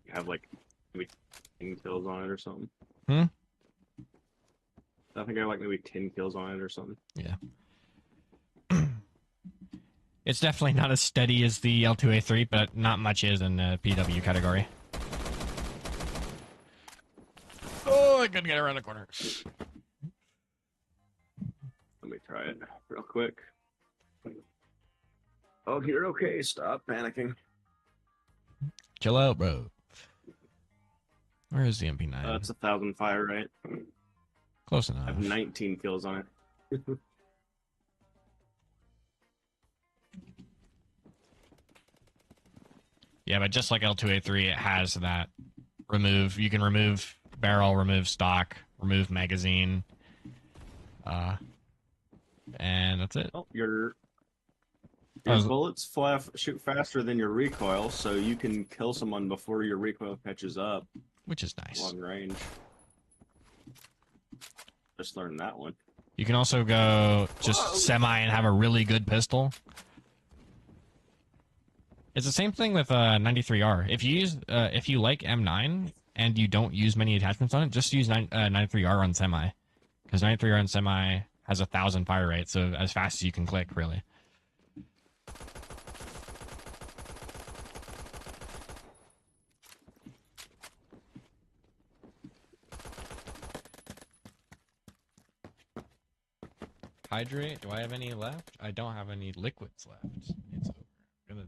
You have like maybe 10 kills on it or something. Hmm? I think I have like maybe 10 kills on it or something. Yeah. It's definitely not as steady as the L2A3, but not much is in the PW category. Oh, I couldn't get around the corner. Let me try it real quick. Oh, you're okay. Stop panicking. Chill out, bro. Where is the MP9? It's 1,000 fire rate. Close I have enough. 19 kills on it. Yeah, but just like L2A3, it has that remove. You can remove barrel, remove stock, remove magazine. And that's it. Oh, your was- bullets shoot faster than your recoil, so you can kill someone before your recoil catches up. Which is nice. Long range. Just learned that one. You can also go just semi and have a really good pistol. It's the same thing with 93R. If you like M9 and you don't use many attachments on it, just use 93R on semi, because 93R on semi has 1,000 fire rate, so as fast as you can click, really. Hydrate. Do I have any left? I don't have any liquids left. It's over. I'm gonna.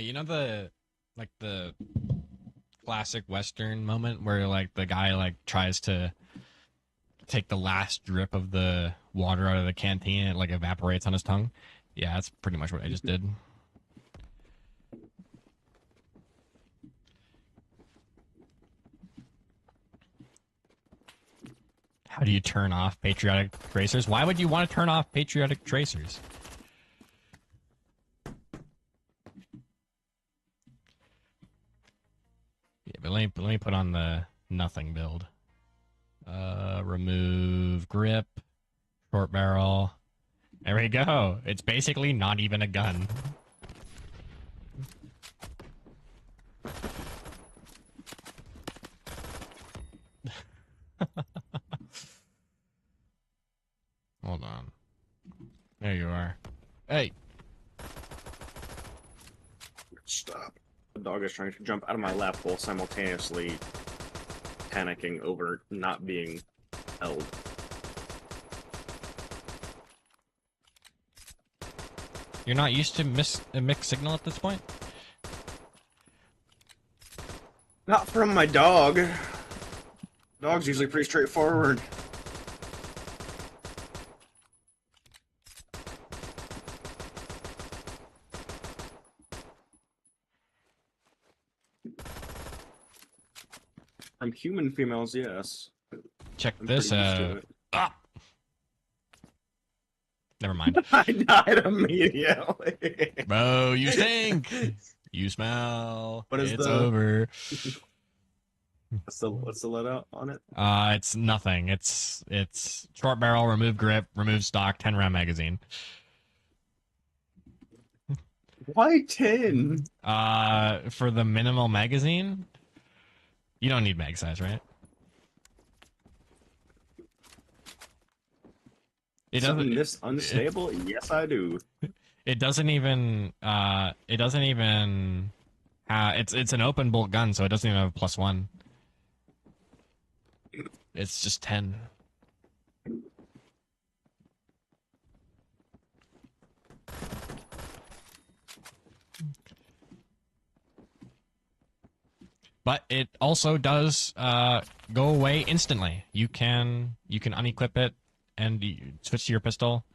You know the classic Western moment where like the guy like tries to take the last drip of the water out of the canteen and it like evaporates on his tongue. Yeah, that's pretty much what I just did. How do you turn off patriotic tracers? Why would you want to turn off patriotic tracers? Yeah, but let me put on the nothing build. Remove grip, short barrel. There we go. It's basically not even a gun. Hold on. There you are. Hey. Stop. The dog is trying to jump out of my lap while simultaneously panicking over not being held. You're not used to a mixed signal at this point? Not from my dog. Dog's usually pretty straightforward. From human females, yes. Check I'm this pretty used to out. it. Ah! Never mind. I died immediately. Bro, you stink. You smell. What is It's the- over. What's the loadout on it? It's nothing. It's short barrel, remove grip, remove stock, 10 round magazine. Why 10? For the minimal magazine, you don't need mag size, right? It Something doesn't. this unstable? Yes, I do. It doesn't even. It doesn't even. It's an open bolt gun, so it doesn't even have a +1. It's just 10. But it also does go away instantly. You can unequip it and you switch to your pistol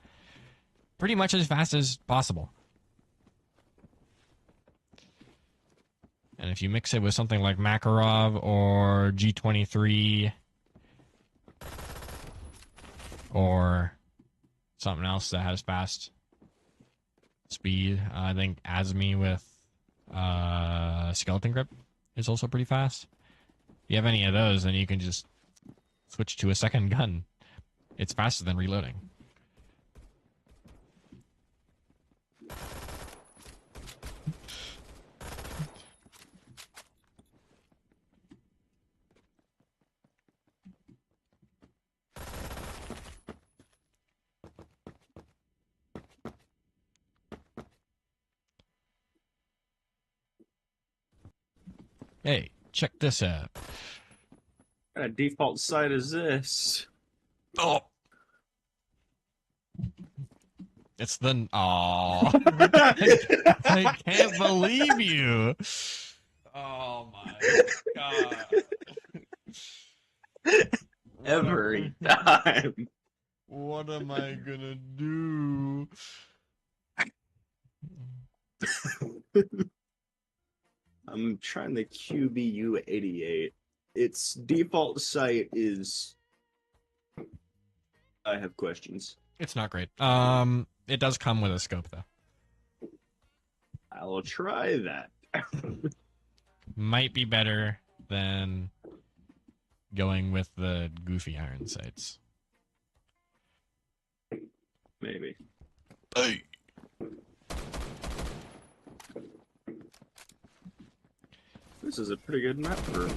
pretty much as fast as possible. And if you mix it with something like Makarov or G23 or something else that has fast speed, I think Asmi with Skeleton Grip is also pretty fast. If you have any of those, then you can just switch to a second gun. It's faster than reloading. Hey, check this out. What kind of default site is this? Oh! It's the... Aw. I can't believe you. Oh my god. Every time. What am I gonna do? I'm trying the QBU88. Its default site is. I have questions. It's not great. It does come with a scope though. I'll try that. Might be better than going with the goofy iron sights. Maybe. Hey. This is a pretty good map for.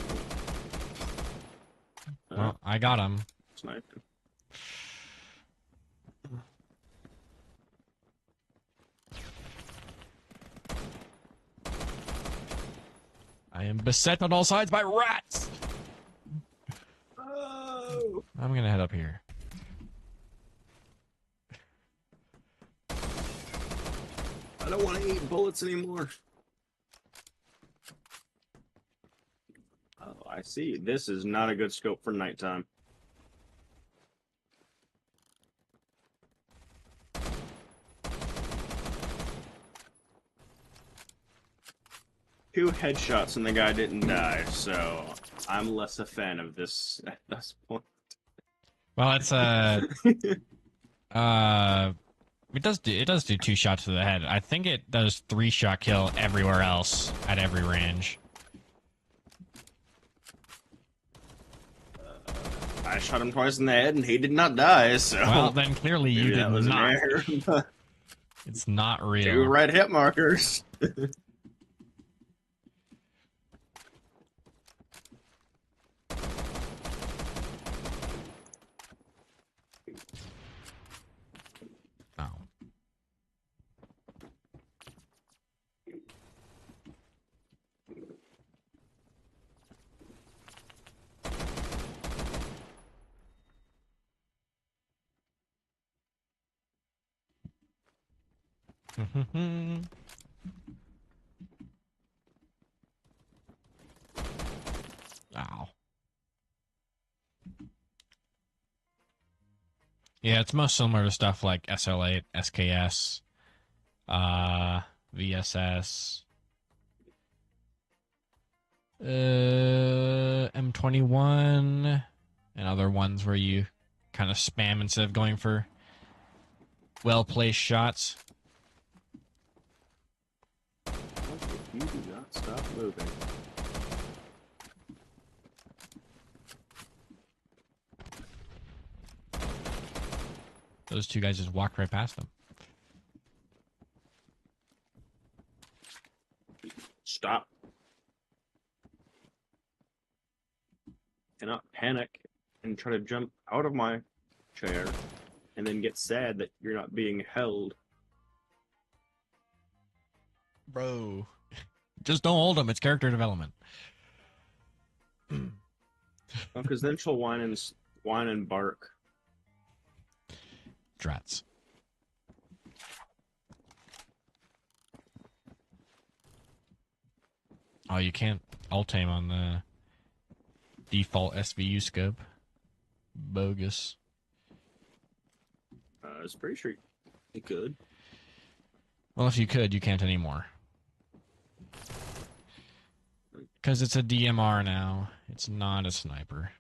Well, I got him. Sniping. I am beset on all sides by rats. Oh! I'm gonna head up here. I don't want to eat bullets anymore. Oh, I see. This is not a good scope for nighttime. Two headshots and the guy didn't die, so I'm less a fan of this at this point. Well, it's it does do 2 shots to the head. I think it does 3-shot kill everywhere else at every range. I shot him twice in the head and he did not die, so Well, then clearly you maybe did that was an not. error. It's not real. 2 red hit markers. Oh. Ow. Yeah, it's most similar to stuff like SL8, SKS, VSS, M21, and other ones where you kind of spam instead of going for well-placed shots. You do not stop moving. Those two guys just walked right past them. Stop. Cannot panic and try to jump out of my chair and then get sad that you're not being held. Bro. Just don't hold them. It's character development. Because then she'll whine and bark. Drats. Oh, you can't alt aim on the default SVU scope. Bogus. I was pretty sure you could. Well, if you could, you can't anymore. Because it's a DMR now. It's not a sniper.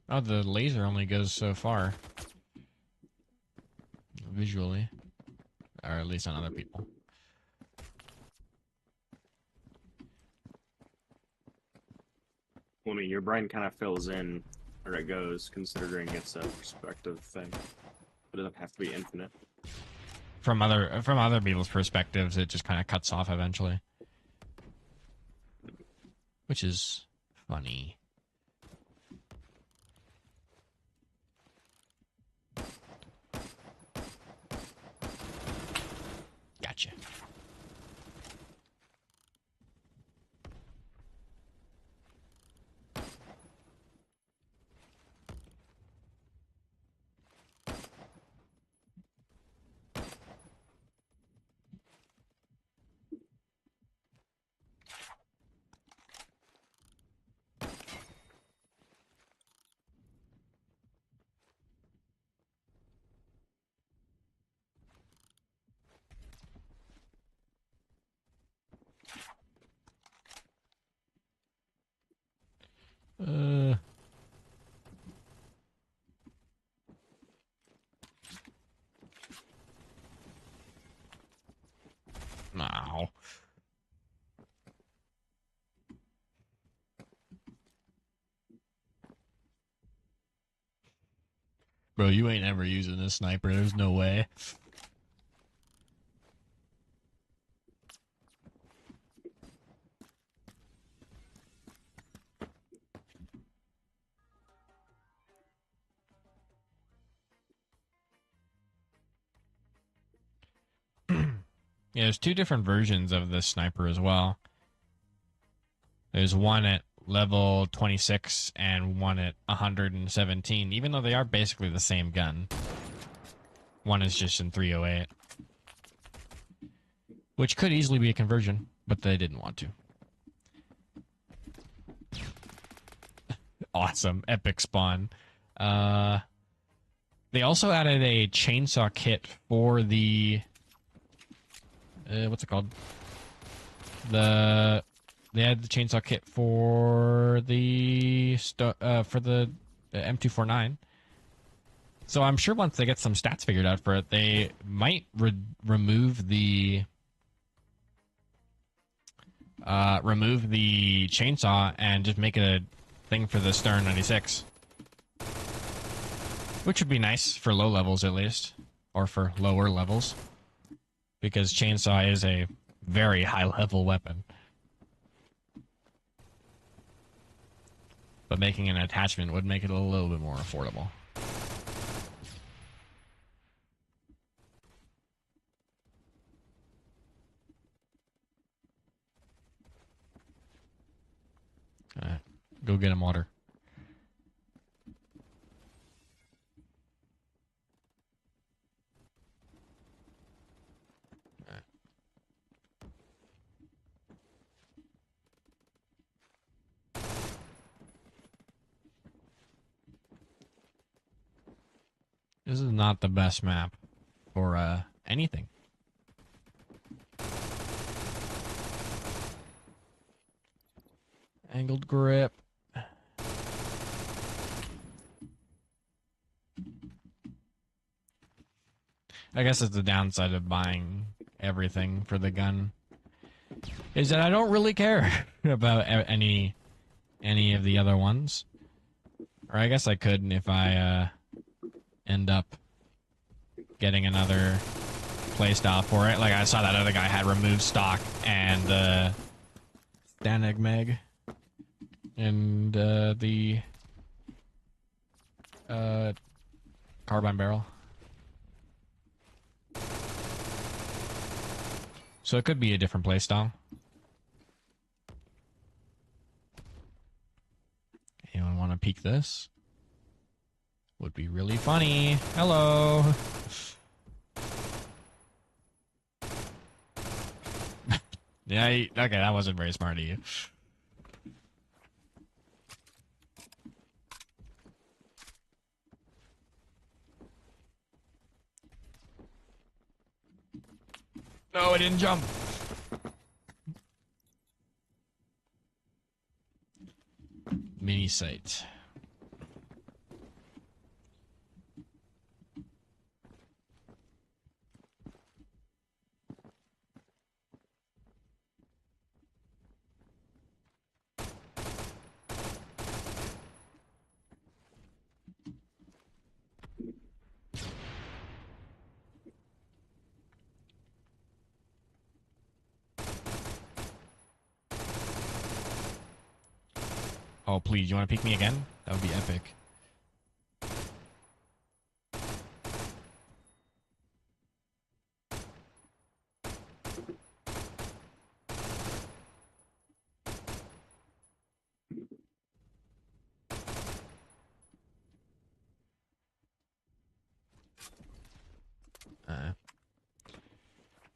Oh, the laser only goes so far. Visually. Or at least on other people. Well, I mean, your brain kind of fills in where it goes, considering it's a perspective thing. It doesn't have to be infinite. From other people's perspectives, it just kind of cuts off eventually. Which is funny. Gotcha. No. Bro, you ain't ever using this sniper. There's no way. Yeah, there's two different versions of this sniper as well. There's one at level 26 and one at 117, even though they are basically the same gun. One is just in 308. Which could easily be a conversion, but they didn't want to. Awesome. Epic spawn. They also added a chainsaw kit for the... what's it called? They had the chainsaw kit for the M249. So I'm sure once they get some stats figured out for it, they might remove the chainsaw and just make it a thing for the Stern 96, which would be nice for low levels at least, or for lower levels, because chainsaw is a very high level weapon. But making an attachment would make it a little bit more affordable. Alright, go get him water. This is not the best map for anything. Angled grip. I guess it's the downside of buying everything for the gun, is that I don't really care about any of the other ones. Or I guess I could if I end up getting another playstyle for it. Like I saw that other guy had removed stock and Stanag Meg and the carbine barrel. So it could be a different playstyle. Anyone want to peek this? Would be really funny. Hello. Yeah, okay, that wasn't very smart of you. No, I didn't jump. Mini site. Oh, please, you want to peek me again? That would be epic.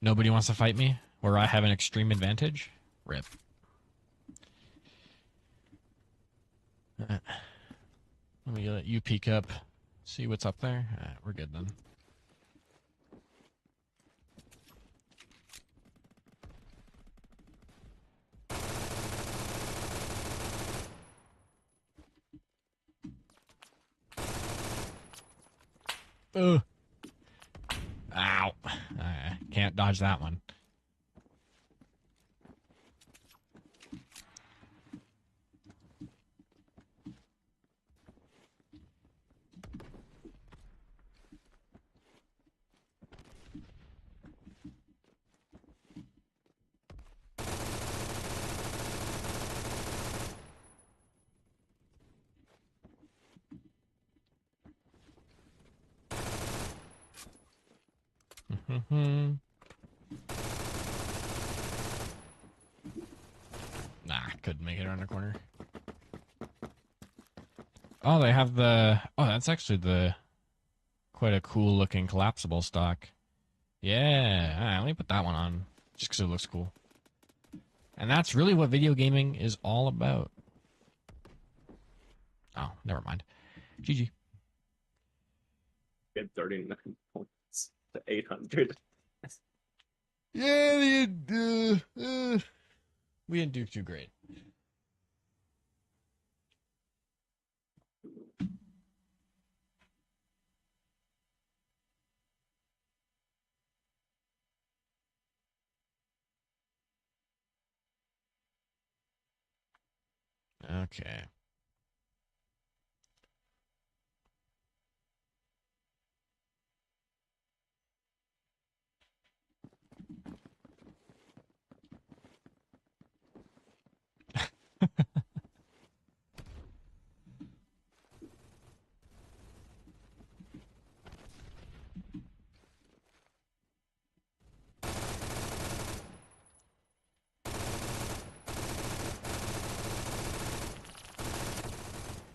Nobody wants to fight me? Where I have an extreme advantage? Rip. Let me let you peek up. See what's up there? We're good then. Ugh. Ow. Can't dodge that one. Nah, couldn't make it around the corner. Oh, they have the... Oh, that's actually the... Quite a cool looking collapsible stock. Yeah, alright, let me put that one on. Just because it looks cool. And that's really what video gaming is all about. Oh, never mind. GG. We had 39 points to 800. Yeah, we didn't do too great. Okay.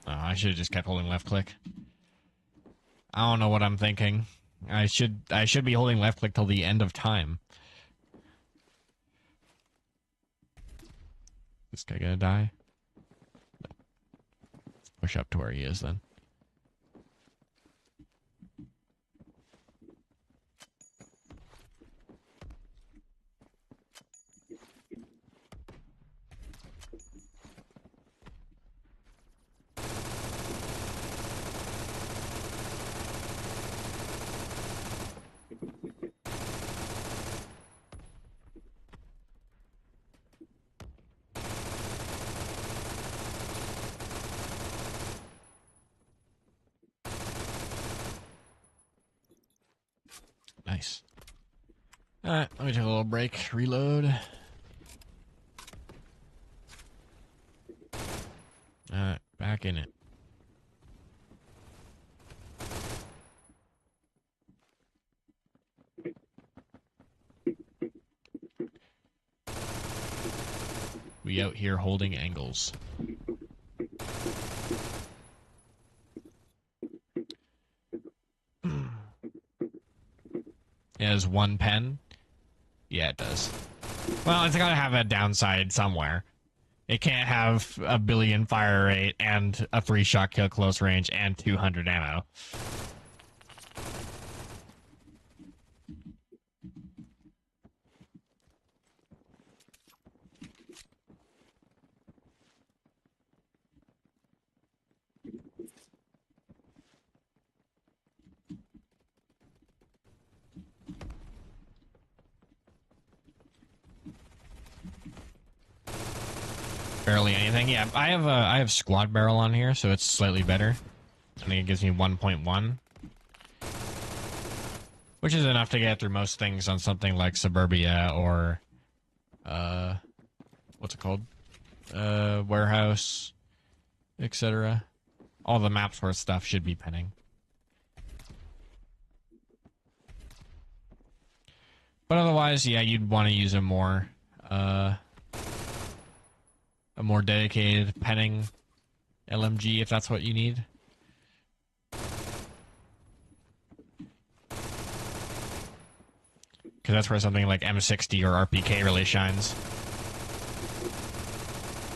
Oh, I should have just kept holding left click. I don't know what I'm thinking. I should be holding left click till the end of time. This guy gonna die? No. Let's push up to where he is then. Nice. Alright, let me take a little break. Reload. Alright, back in it. We out here holding angles. It has one pen. Yeah, it does. Well, it's gotta have a downside somewhere. It can't have a billion fire rate and a 3-shot kill close range and 200 ammo. Barely anything. Yeah, I have squad barrel on here, so it's slightly better. I think it gives me 1.1, which is enough to get through most things on something like Suburbia or what's it called? Warehouse, etc. All the maps worth stuff should be penning. But otherwise, yeah, you'd want to use a more dedicated penning LMG if that's what you need. Because that's where something like M60 or RPK really shines.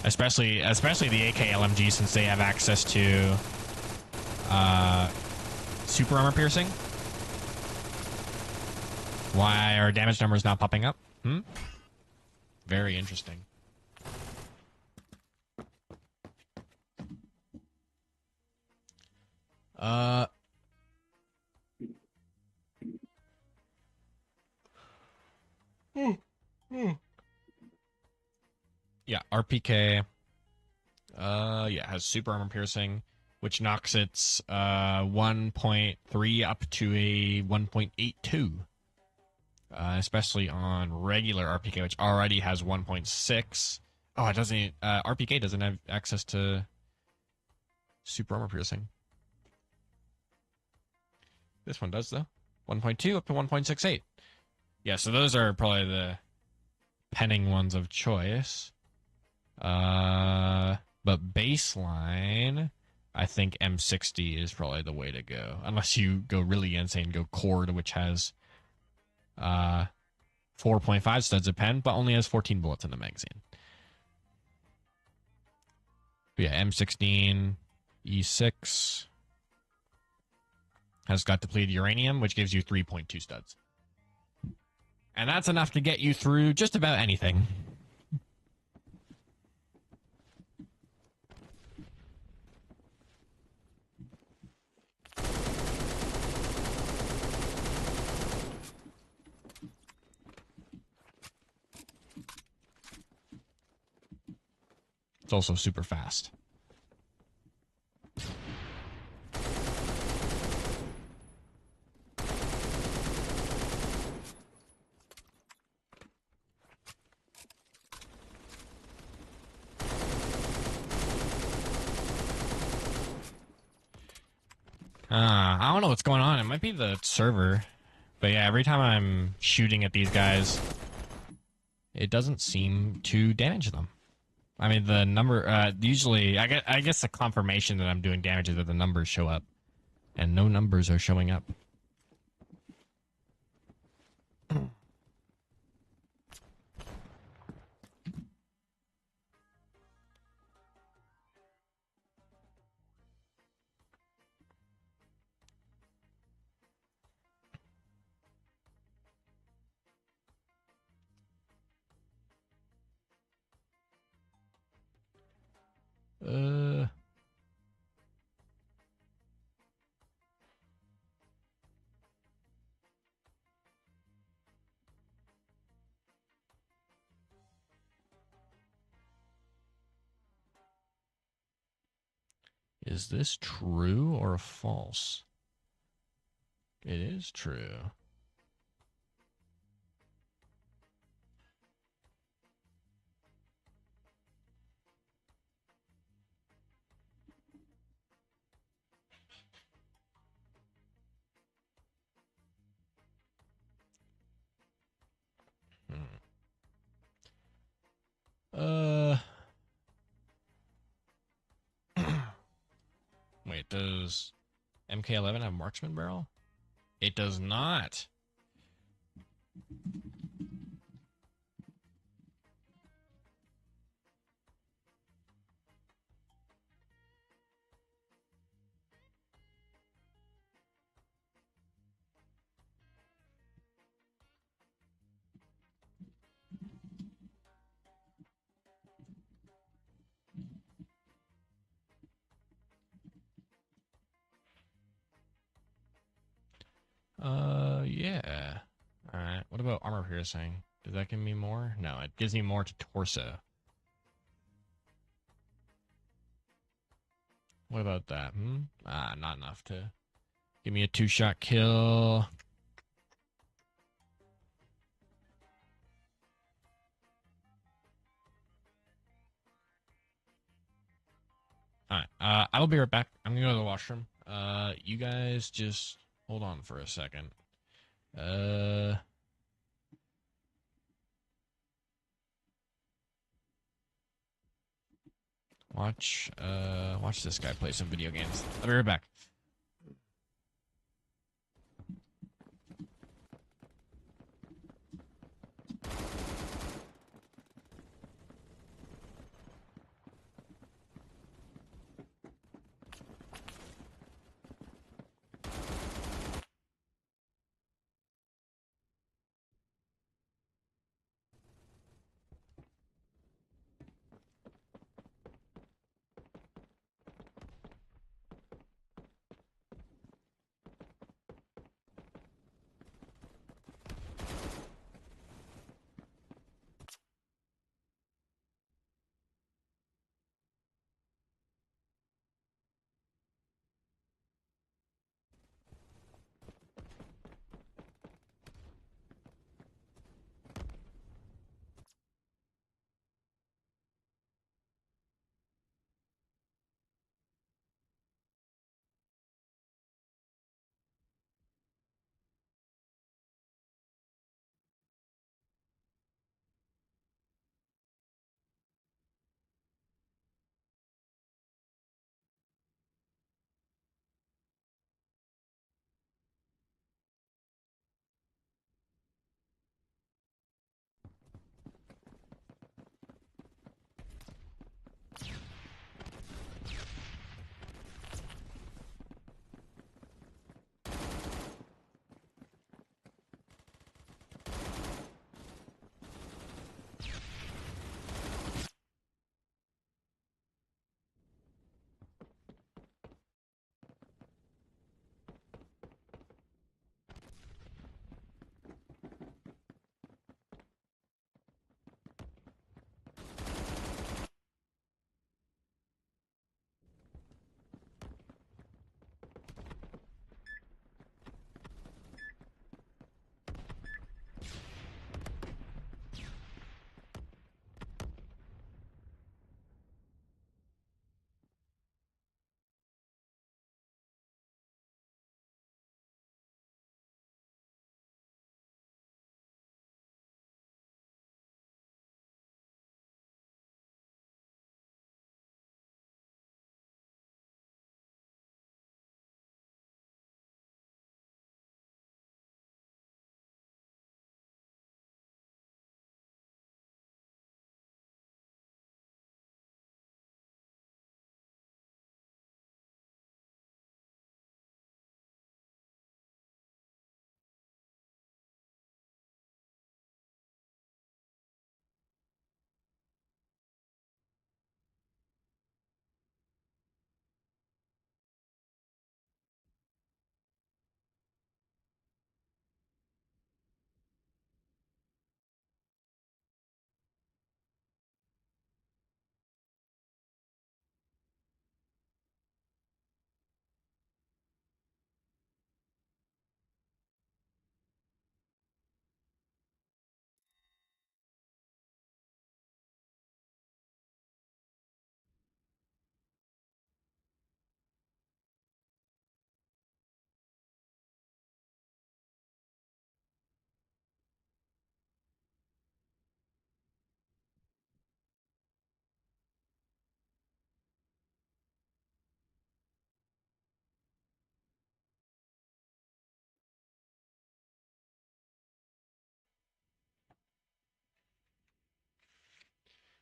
Especially the AK LMG, since they have access to super armor piercing. Why are damage numbers not popping up? Very interesting. Yeah, RPK. Yeah, has super armor piercing, which knocks its 1.3 up to a 1.82. Especially on regular RPK, which already has 1.6. Oh, it doesn't. RPK doesn't have access to super armor piercing. This one does, though. 1.2 up to 1.68. Yeah, so those are probably the penning ones of choice. But baseline, I think M60 is probably the way to go. Unless you go really insane, go Cord, which has 4.5 studs a pen, but only has 14 bullets in the magazine. But yeah, M16 E6 has got depleted uranium, which gives you 3.2 studs. And that's enough to get you through just about anything. It's also super fast. I don't know what's going on. It might be the server. But yeah, every time I'm shooting at these guys, it doesn't seem to damage them. I mean, the number, usually, I guess the confirmation that I'm doing damage is that the numbers show up. And no numbers are showing up. Is this true or false? It is true. Wait, does MK11 have marksman barrel? It does not. Yeah. Alright, what about armor piercing? Does that give me more? No, it gives me more to torso. What about that? Not enough to give me a 2-shot kill. Alright, I will be right back. I'm gonna go to the washroom. You guys just hold on for a second. Watch this guy play some video games. I'll be right back.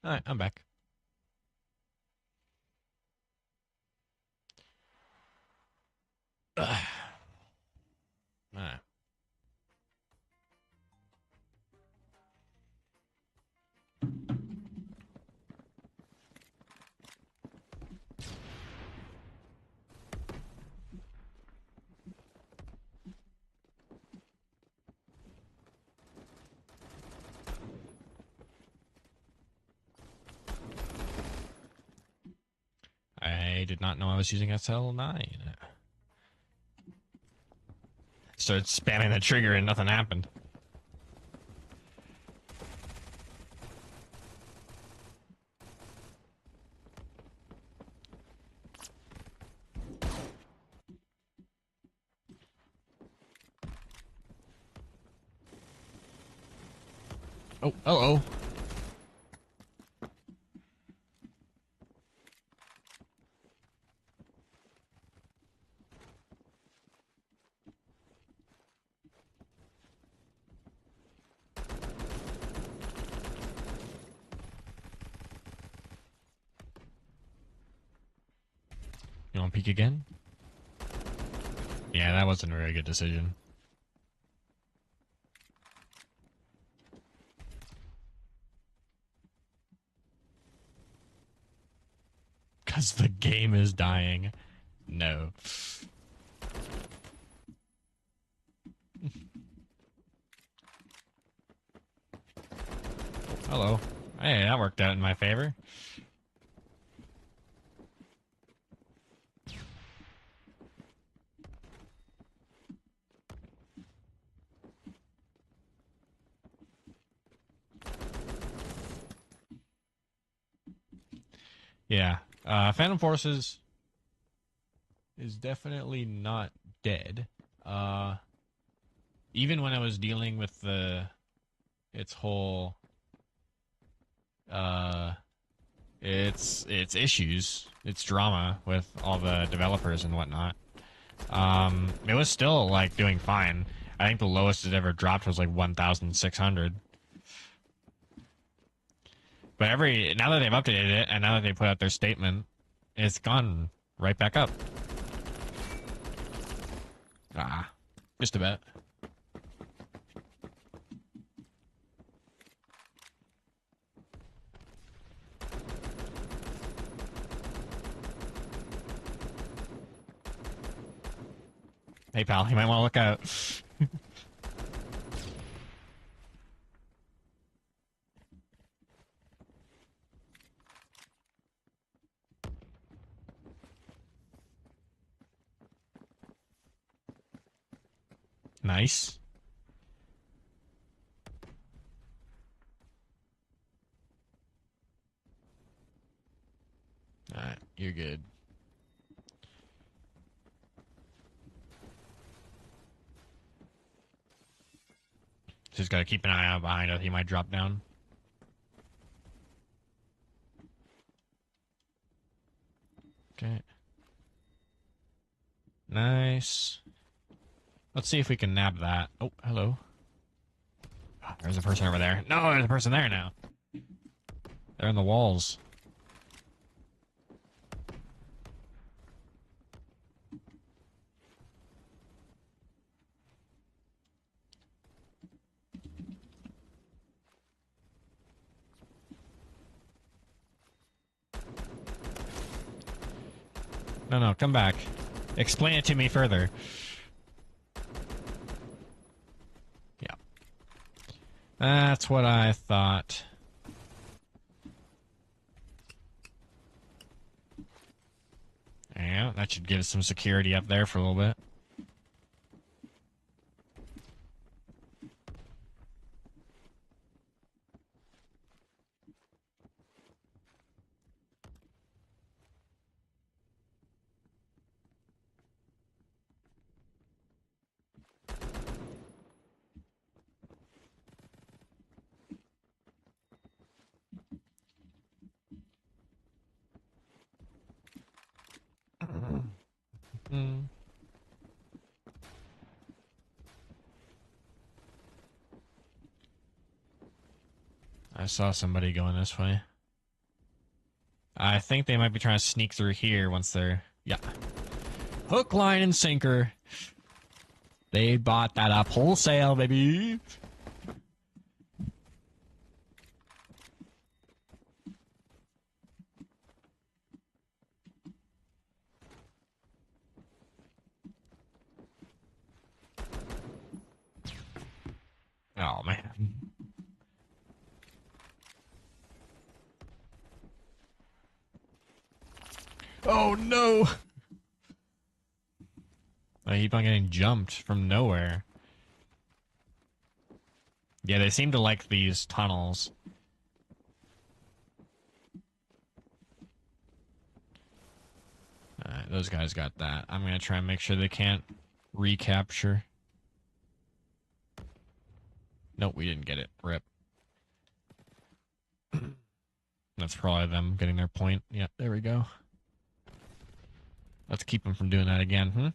Alright, I'm back. Alright. I did not know I was using SL9. Started spamming the trigger and nothing happened. Oh, hello. You want to peek again? Yeah, that wasn't a very good decision. Because the game is dying. No. Hello. Hey, that worked out in my favor. Yeah. Phantom Forces is definitely not dead. Even when I was dealing with its whole its issues, its drama with all the developers and whatnot. It was still like doing fine. I think the lowest it ever dropped was like 1,600. But now that they've updated it and now that they put out their statement, it's gone right back up. Ah, just about. Hey pal, you might want to look out. Nice. Alright, you're good. Just gotta keep an eye out behind us. He might drop down. Okay. Nice. Let's see if we can nab that. Oh, hello. Oh, there's a person over there. No, there's a person there now. They're in the walls. No, come back. Explain it to me further. Yeah. That's what I thought. Yeah, that should give us some security up there for a little bit. Mm. I saw somebody going this way. I think they might be trying to sneak through here once they're... Yeah. Hook, line, and sinker. They bought that up wholesale, baby. Oh, man. Oh, no. I keep on getting jumped from nowhere. Yeah, they seem to like these tunnels. Alright, those guys got that. I'm gonna try and make sure they can't recapture. Nope, we didn't get it. Rip. That's probably them getting their point. Yeah, there we go. Let's keep them from doing that again, hmm?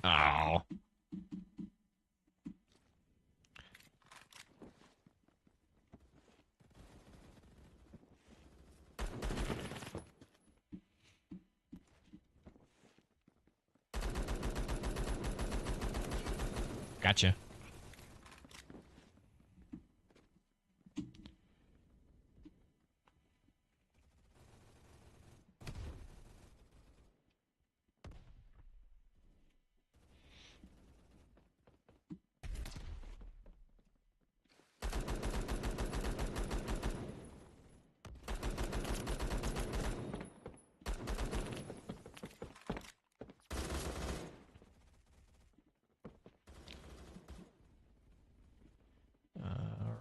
Oh. Gotcha.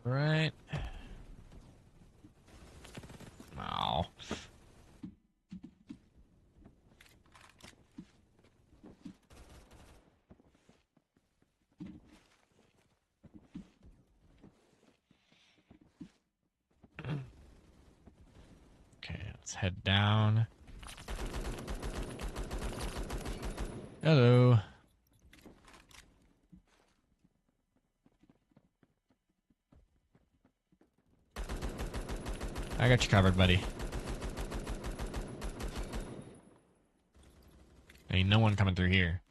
Alright. Oh. Okay, let's head down. Hello. I got you covered, buddy. Ain't no one coming through here.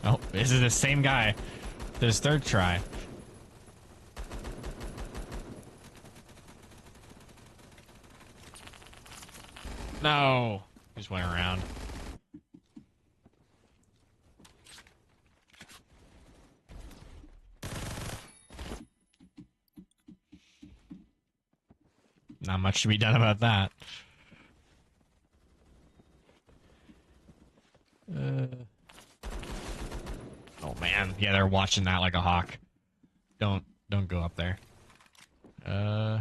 Oh, this is the same guy. This third try. No. Just went around. Not much to be done about that. Oh man, yeah, they're watching that like a hawk. Don't go up there. Oh,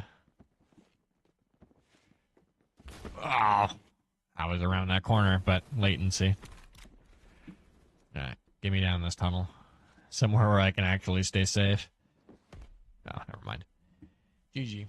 I was around that corner, but latency. Alright, get me down this tunnel. Somewhere where I can actually stay safe. Oh, never mind. GG.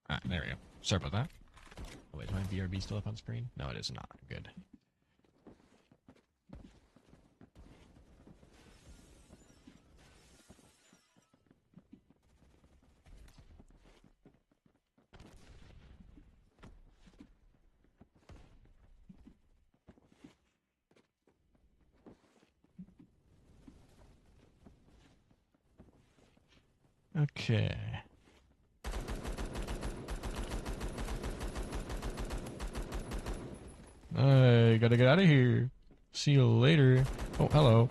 Ah, there we go. Sorry about that. Oh, wait, is my BRB still up on screen? No, it is not. Good. Okay. I gotta get out of here. See you later. Oh, hello.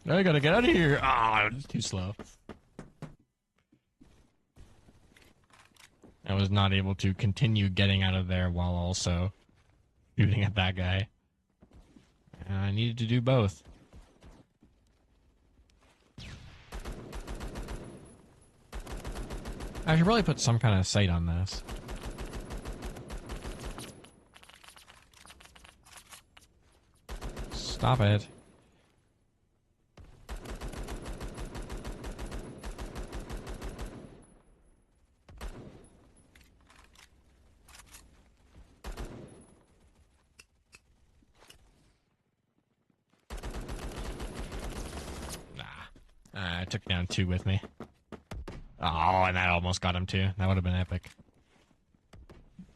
I gotta get out of here. Ah, it's too slow. I was not able to continue getting out of there while also shooting at that guy. And I needed to do both. I should probably put some kind of sight on this. Stop it. Nah. I took down 2 with me. Oh, and that almost got him too. That would have been epic.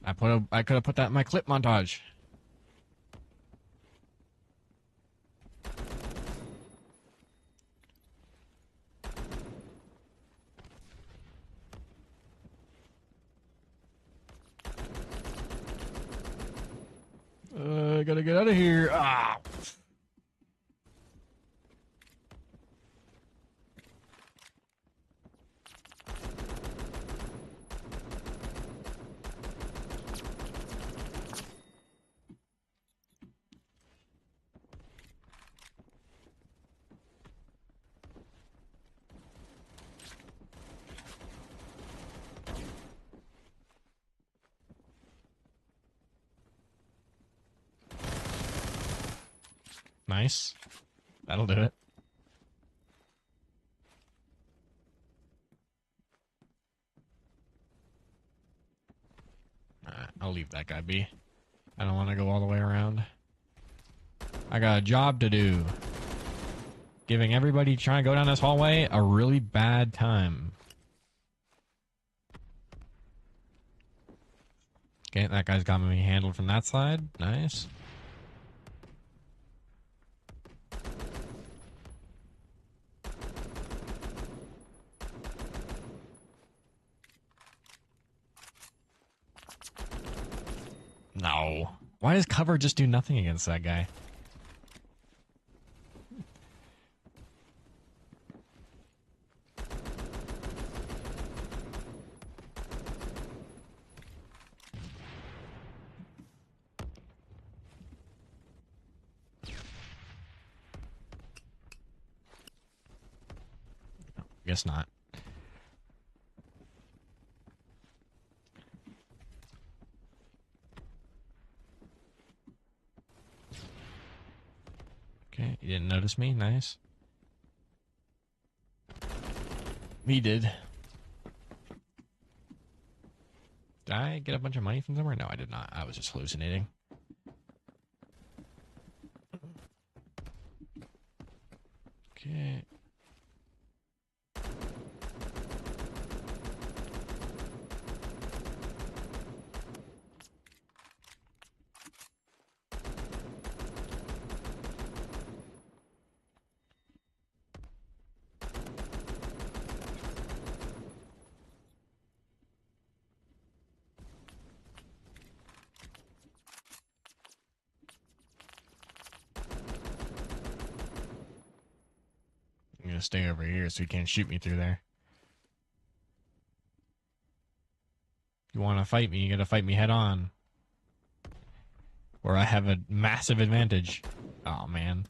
I could have put that in my clip montage. I gotta get out of here. Ah. Nice. That'll do it. I'll leave that guy be. I don't want to go all the way around. I got a job to do. Giving everybody trying to go down this hallway a really bad time. Okay, that guy's got me handled from that side. Nice. No. Why does cover just do nothing against that guy? Guess not. Okay, he didn't notice me. Nice. He did. Did I get a bunch of money from somewhere? No, I did not. I was just hallucinating. Okay. I'm gonna stay over here so he can't shoot me through there. If you want to fight me, you gotta fight me head on. Or I have a massive advantage. Oh, man.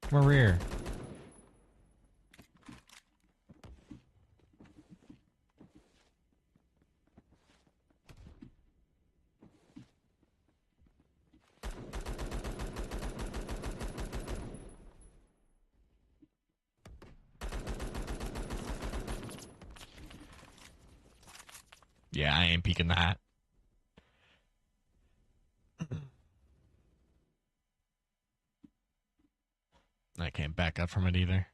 Come over here. Yeah, I ain't peeking that. I can't back up from it either.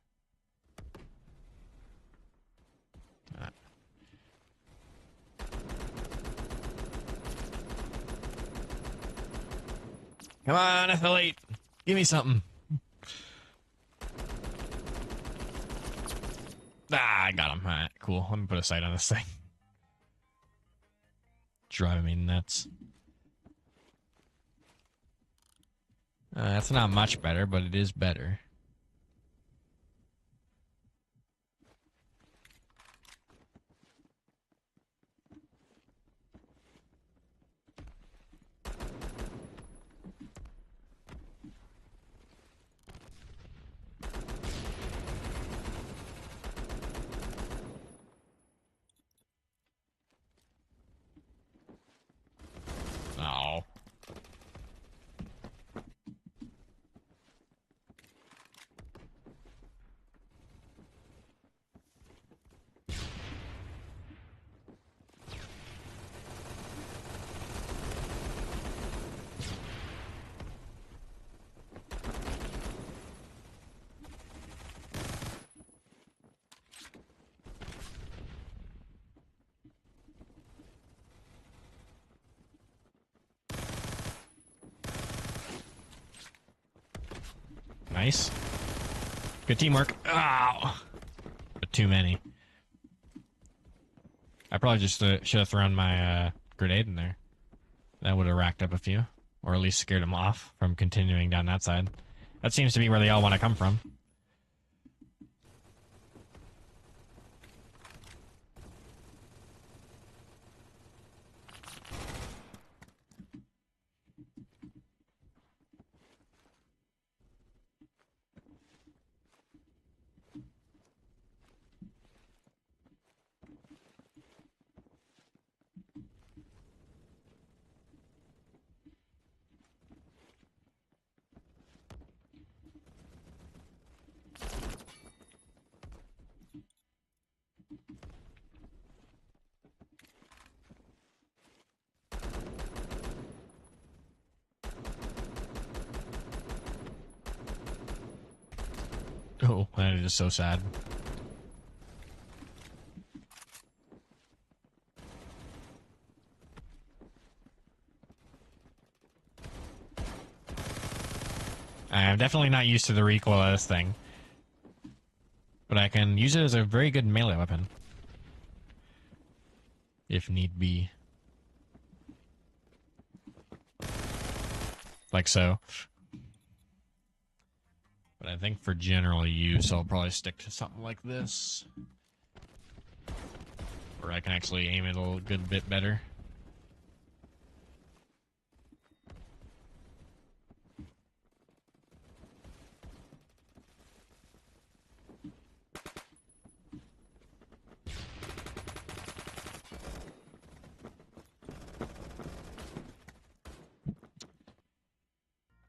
Come on, F8. Give me something. Ah, I got him. All right, cool. Let me put a sight on this thing. Driving me nuts. That's not much better, but it is better. Oh. Nice. Good teamwork. Ow. But too many. I probably just should have thrown my grenade in there. That would have racked up a few. Or at least scared them off from continuing down that side. That seems to be where they all want to come from. Oh, that is so sad. I'm definitely not used to the recoil of this thing. But I can use it as a very good melee weapon. If need be. Like so. But I think for general use, I'll probably stick to something like this. Where I can actually aim it a good bit better.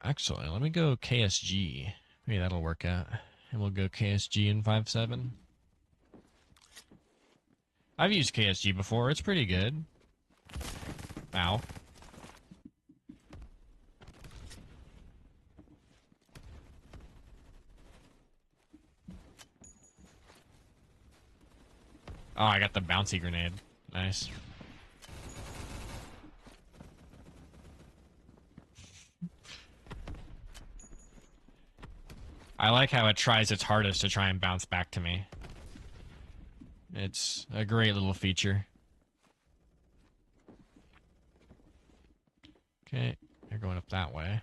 Actually, let me go KSG. Maybe that'll work out. And we'll go KSG in 5.7. I've used KSG before. It's pretty good. Ow. Oh, I got the bouncy grenade. Nice. I like how it tries its hardest to try and bounce back to me. It's a great little feature. Okay, you're going up that way.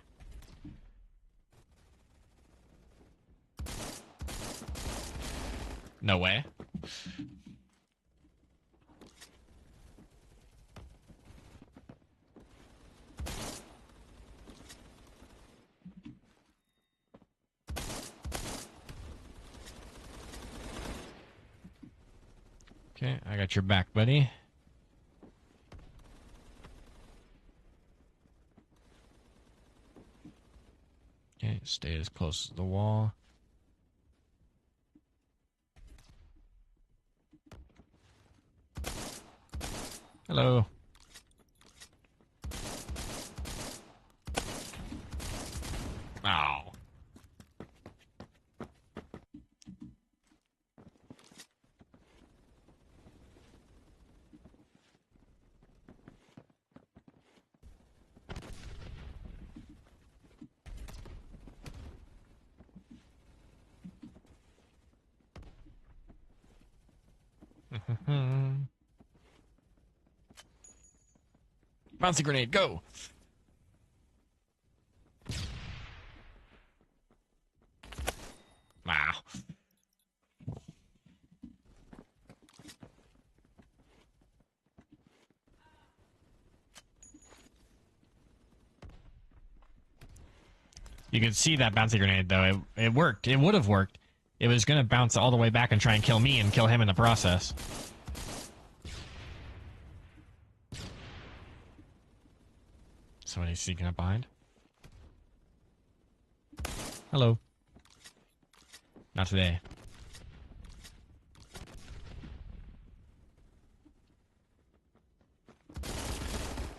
No way. Okay, I got your back, buddy. Okay, stay as close to the wall. Hello. Ow. Bouncy grenade, go! Wow. You could see that bouncy grenade, though. It worked. It would have worked. It was going to bounce all the way back and try and kill me and kill him in the process. Somebody sneaking up behind. Hello. Not today.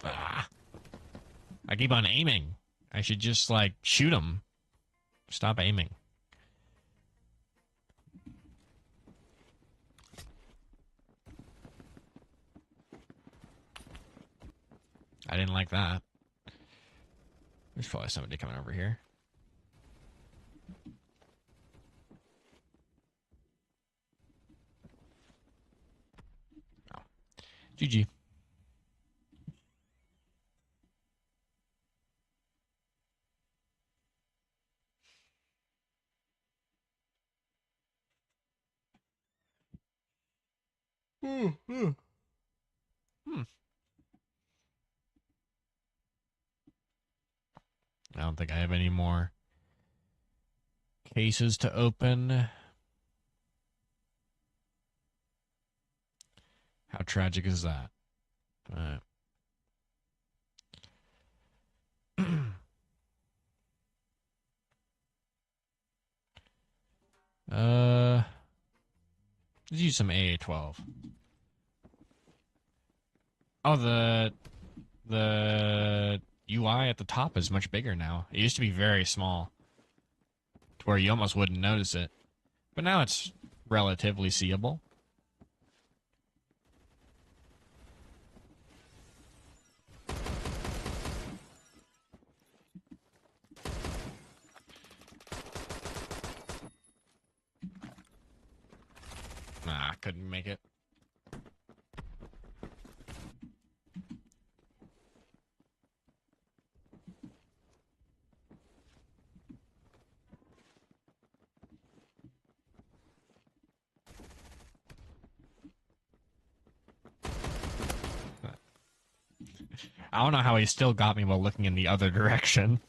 Ah. I keep on aiming. I should just, like, shoot him. Stop aiming. I didn't like that. There's probably somebody coming over here. Oh. GG. Hmm. I don't think I have any more cases to open. How tragic is that? All right. Let's use some AA-12. Oh, the UI at the top is much bigger now. It used to be very small, to where you almost wouldn't notice it. But now it's relatively seeable. Nah, couldn't make it. I don't know how he still got me while looking in the other direction.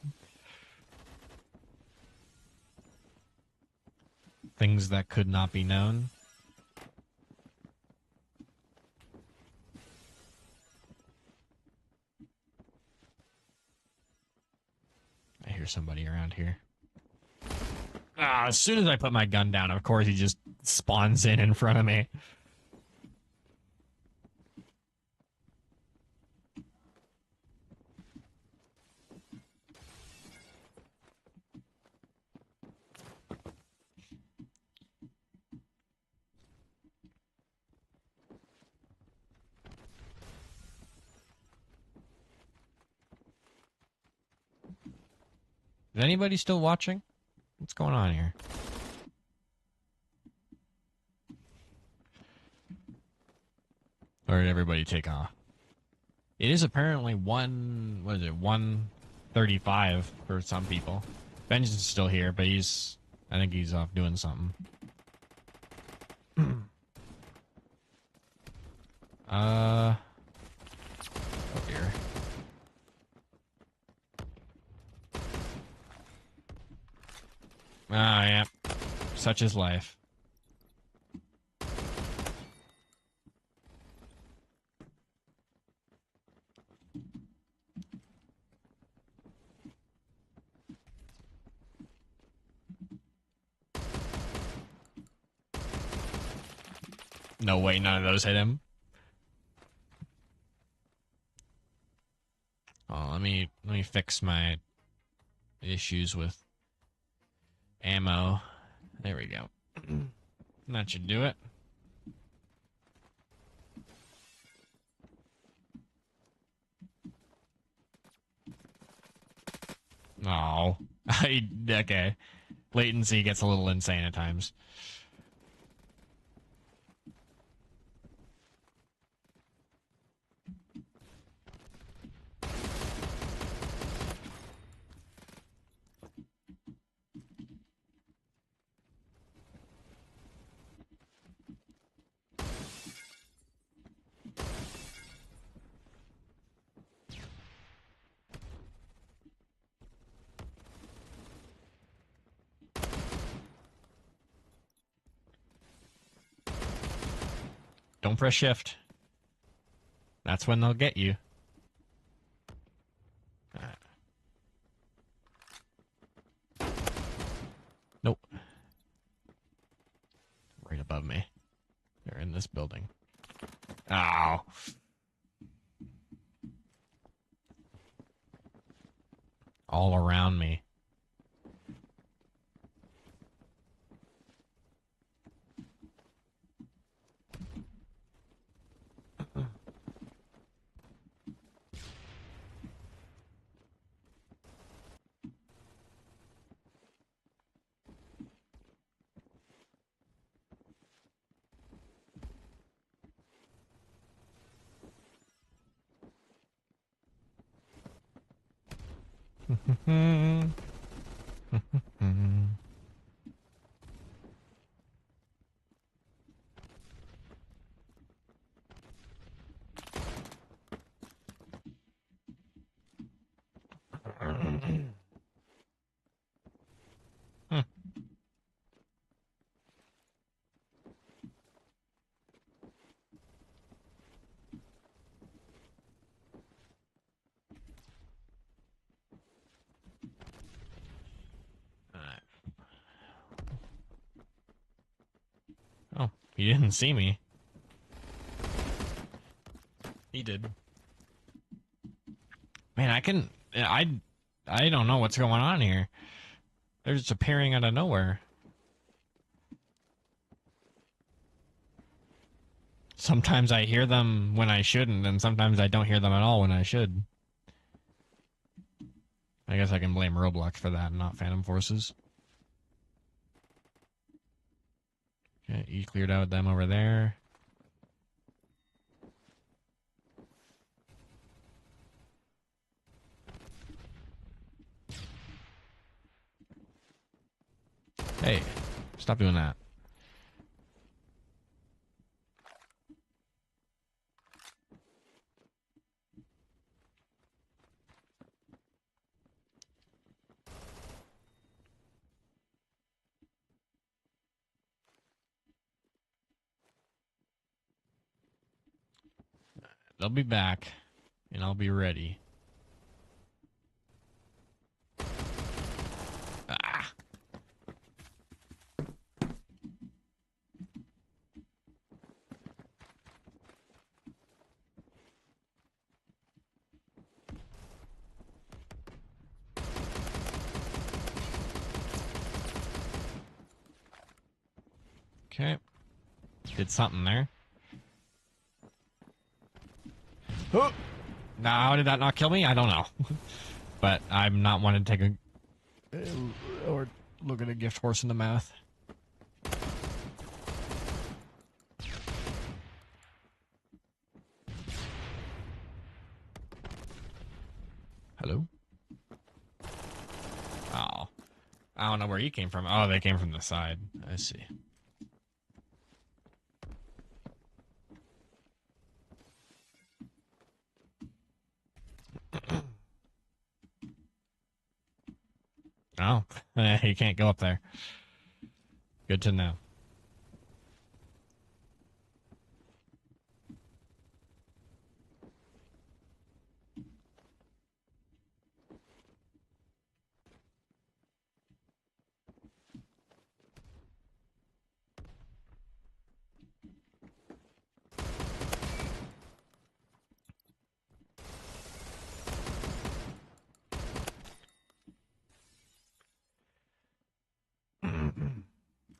Things that could not be known. I hear somebody around here. Ah, as soon as I put my gun down, of course he just spawns in front of me. Is anybody still watching? What's going on here? Or did everybody take off? It is apparently 1:35 for some people. Benjamin's still here, but I think he's off doing something. Oh dear. Ah, yeah. Such is life. No way, none of those hit him. me fix my issues with ammo. There we go. That should do it. Oh, okay. Latency gets a little insane at times. Don't press shift. That's when they'll get you. Nope. Right above me. They're in this building. Ow. All around me. Oh, he didn't see me. He did. Man, I don't know what's going on here. They're just appearing out of nowhere. Sometimes I hear them when I shouldn't, and sometimes I don't hear them at all when I should. I guess I can blame Roblox for that, not Phantom Forces. Okay, you cleared out them over there. Hey, stop doing that. They'll be back, and I'll be ready. Ah. Okay. Did something there. Oh! Now, how did that not kill me? I don't know. But I'm not wanting to take a... or look at a gift horse in the mouth. Hello? Oh. I don't know where he came from. Oh, they came from the side. I see. Oh, you can't go up there. Good to know.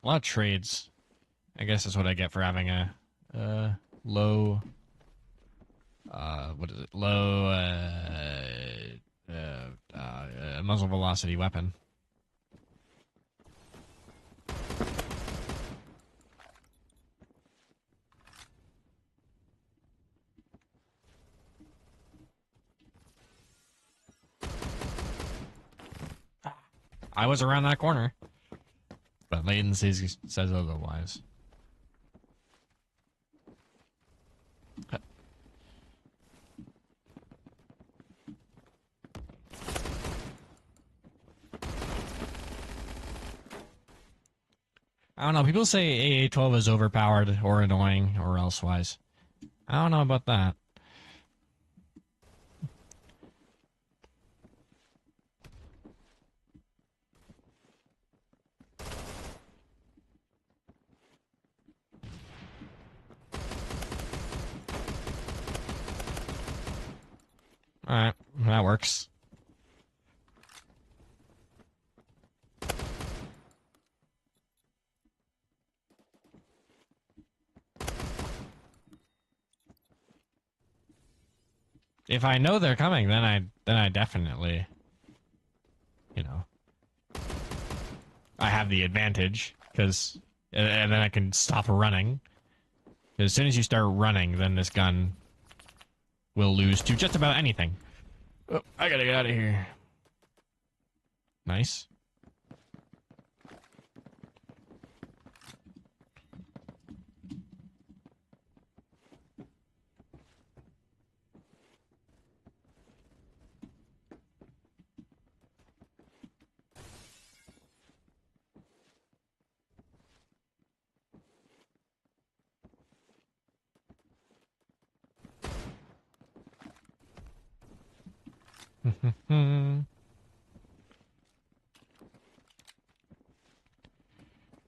A lot of trades. I guess that's what I get for having a low. What is it? Low muzzle velocity weapon. I was around that corner, but latency says otherwise. I don't know. People say AA-12 is overpowered or annoying or elsewise. I don't know about that. Alright, that works. If I know they're coming, then I definitely, you know, I have the advantage because, and then I can stop running. As soon as you start running, then this gun will lose to just about anything. Oh, I gotta get out of here. Nice.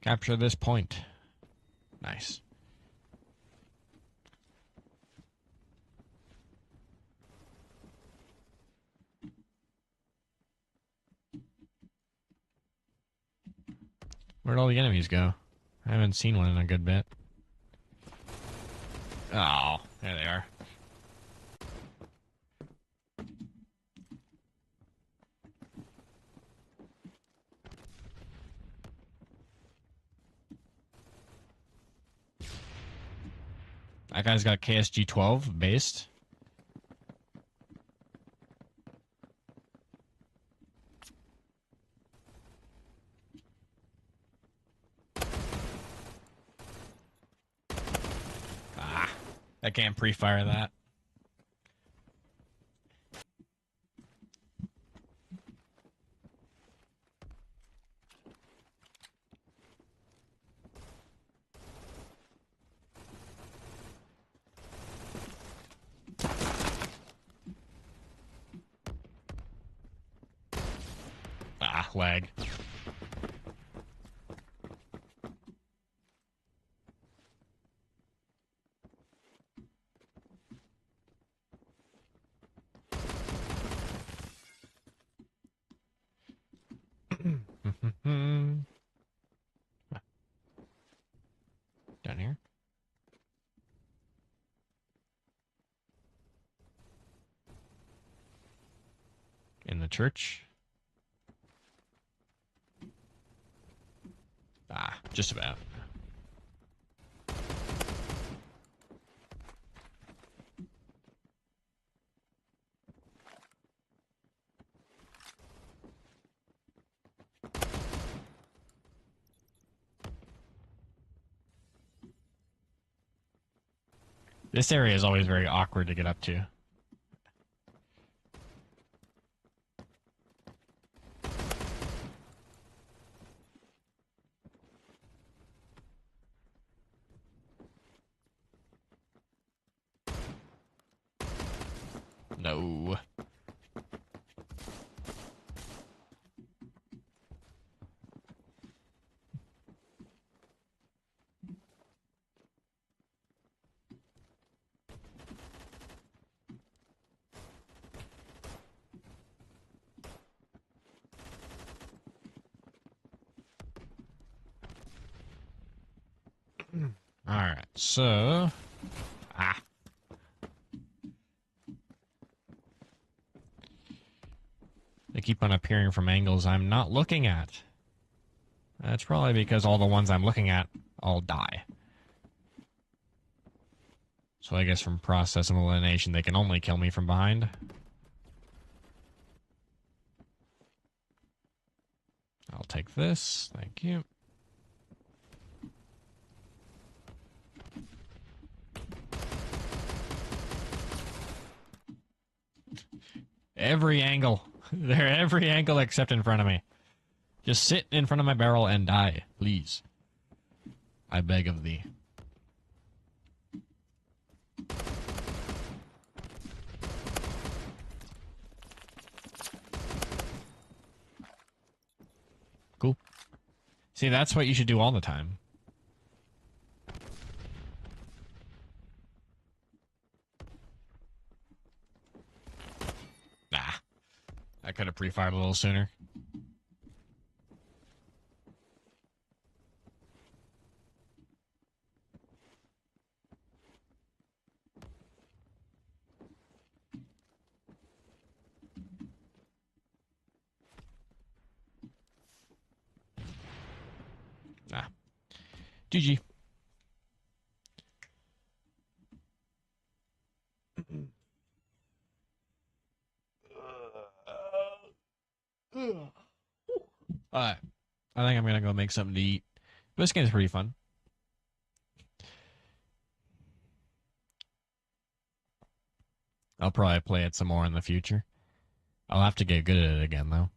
Capture this point. Nice. Where'd all the enemies go? I haven't seen one in a good bit. Oh, there they are. That guy's got KSG-12 based. Ah, I can't pre-fire that. Ah, lag. Down here. In the church. Ah, just about. This area is always very awkward to get up to. No. Alright, so... Ah. They keep on appearing from angles I'm not looking at. That's probably because all the ones I'm looking at all die. So I guess from process of elimination, they can only kill me from behind. I'll take this. Thank you. Every angle. They're every angle except in front of me. Just sit in front of my barrel and die, please. I beg of thee. Cool. See, that's what you should do all the time. Ah. I could have pre-fired a little sooner. Ah. GG. Alright. I think I'm gonna go make something to eat. This game's pretty fun. I'll probably play it some more in the future. I'll have to get good at it again, though.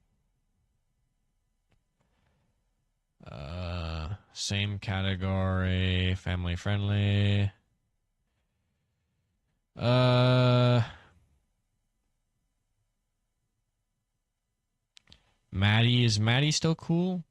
Same category, family friendly. Maddie, is Maddie still cool?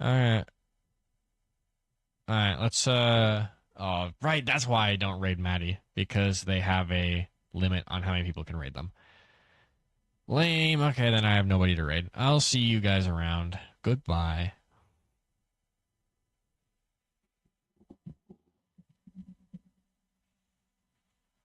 Alright. Alright, let's, oh, right, that's why I don't raid Maddie. Because they have a limit on how many people can raid them. Lame. Okay, then I have nobody to raid. I'll see you guys around. Goodbye.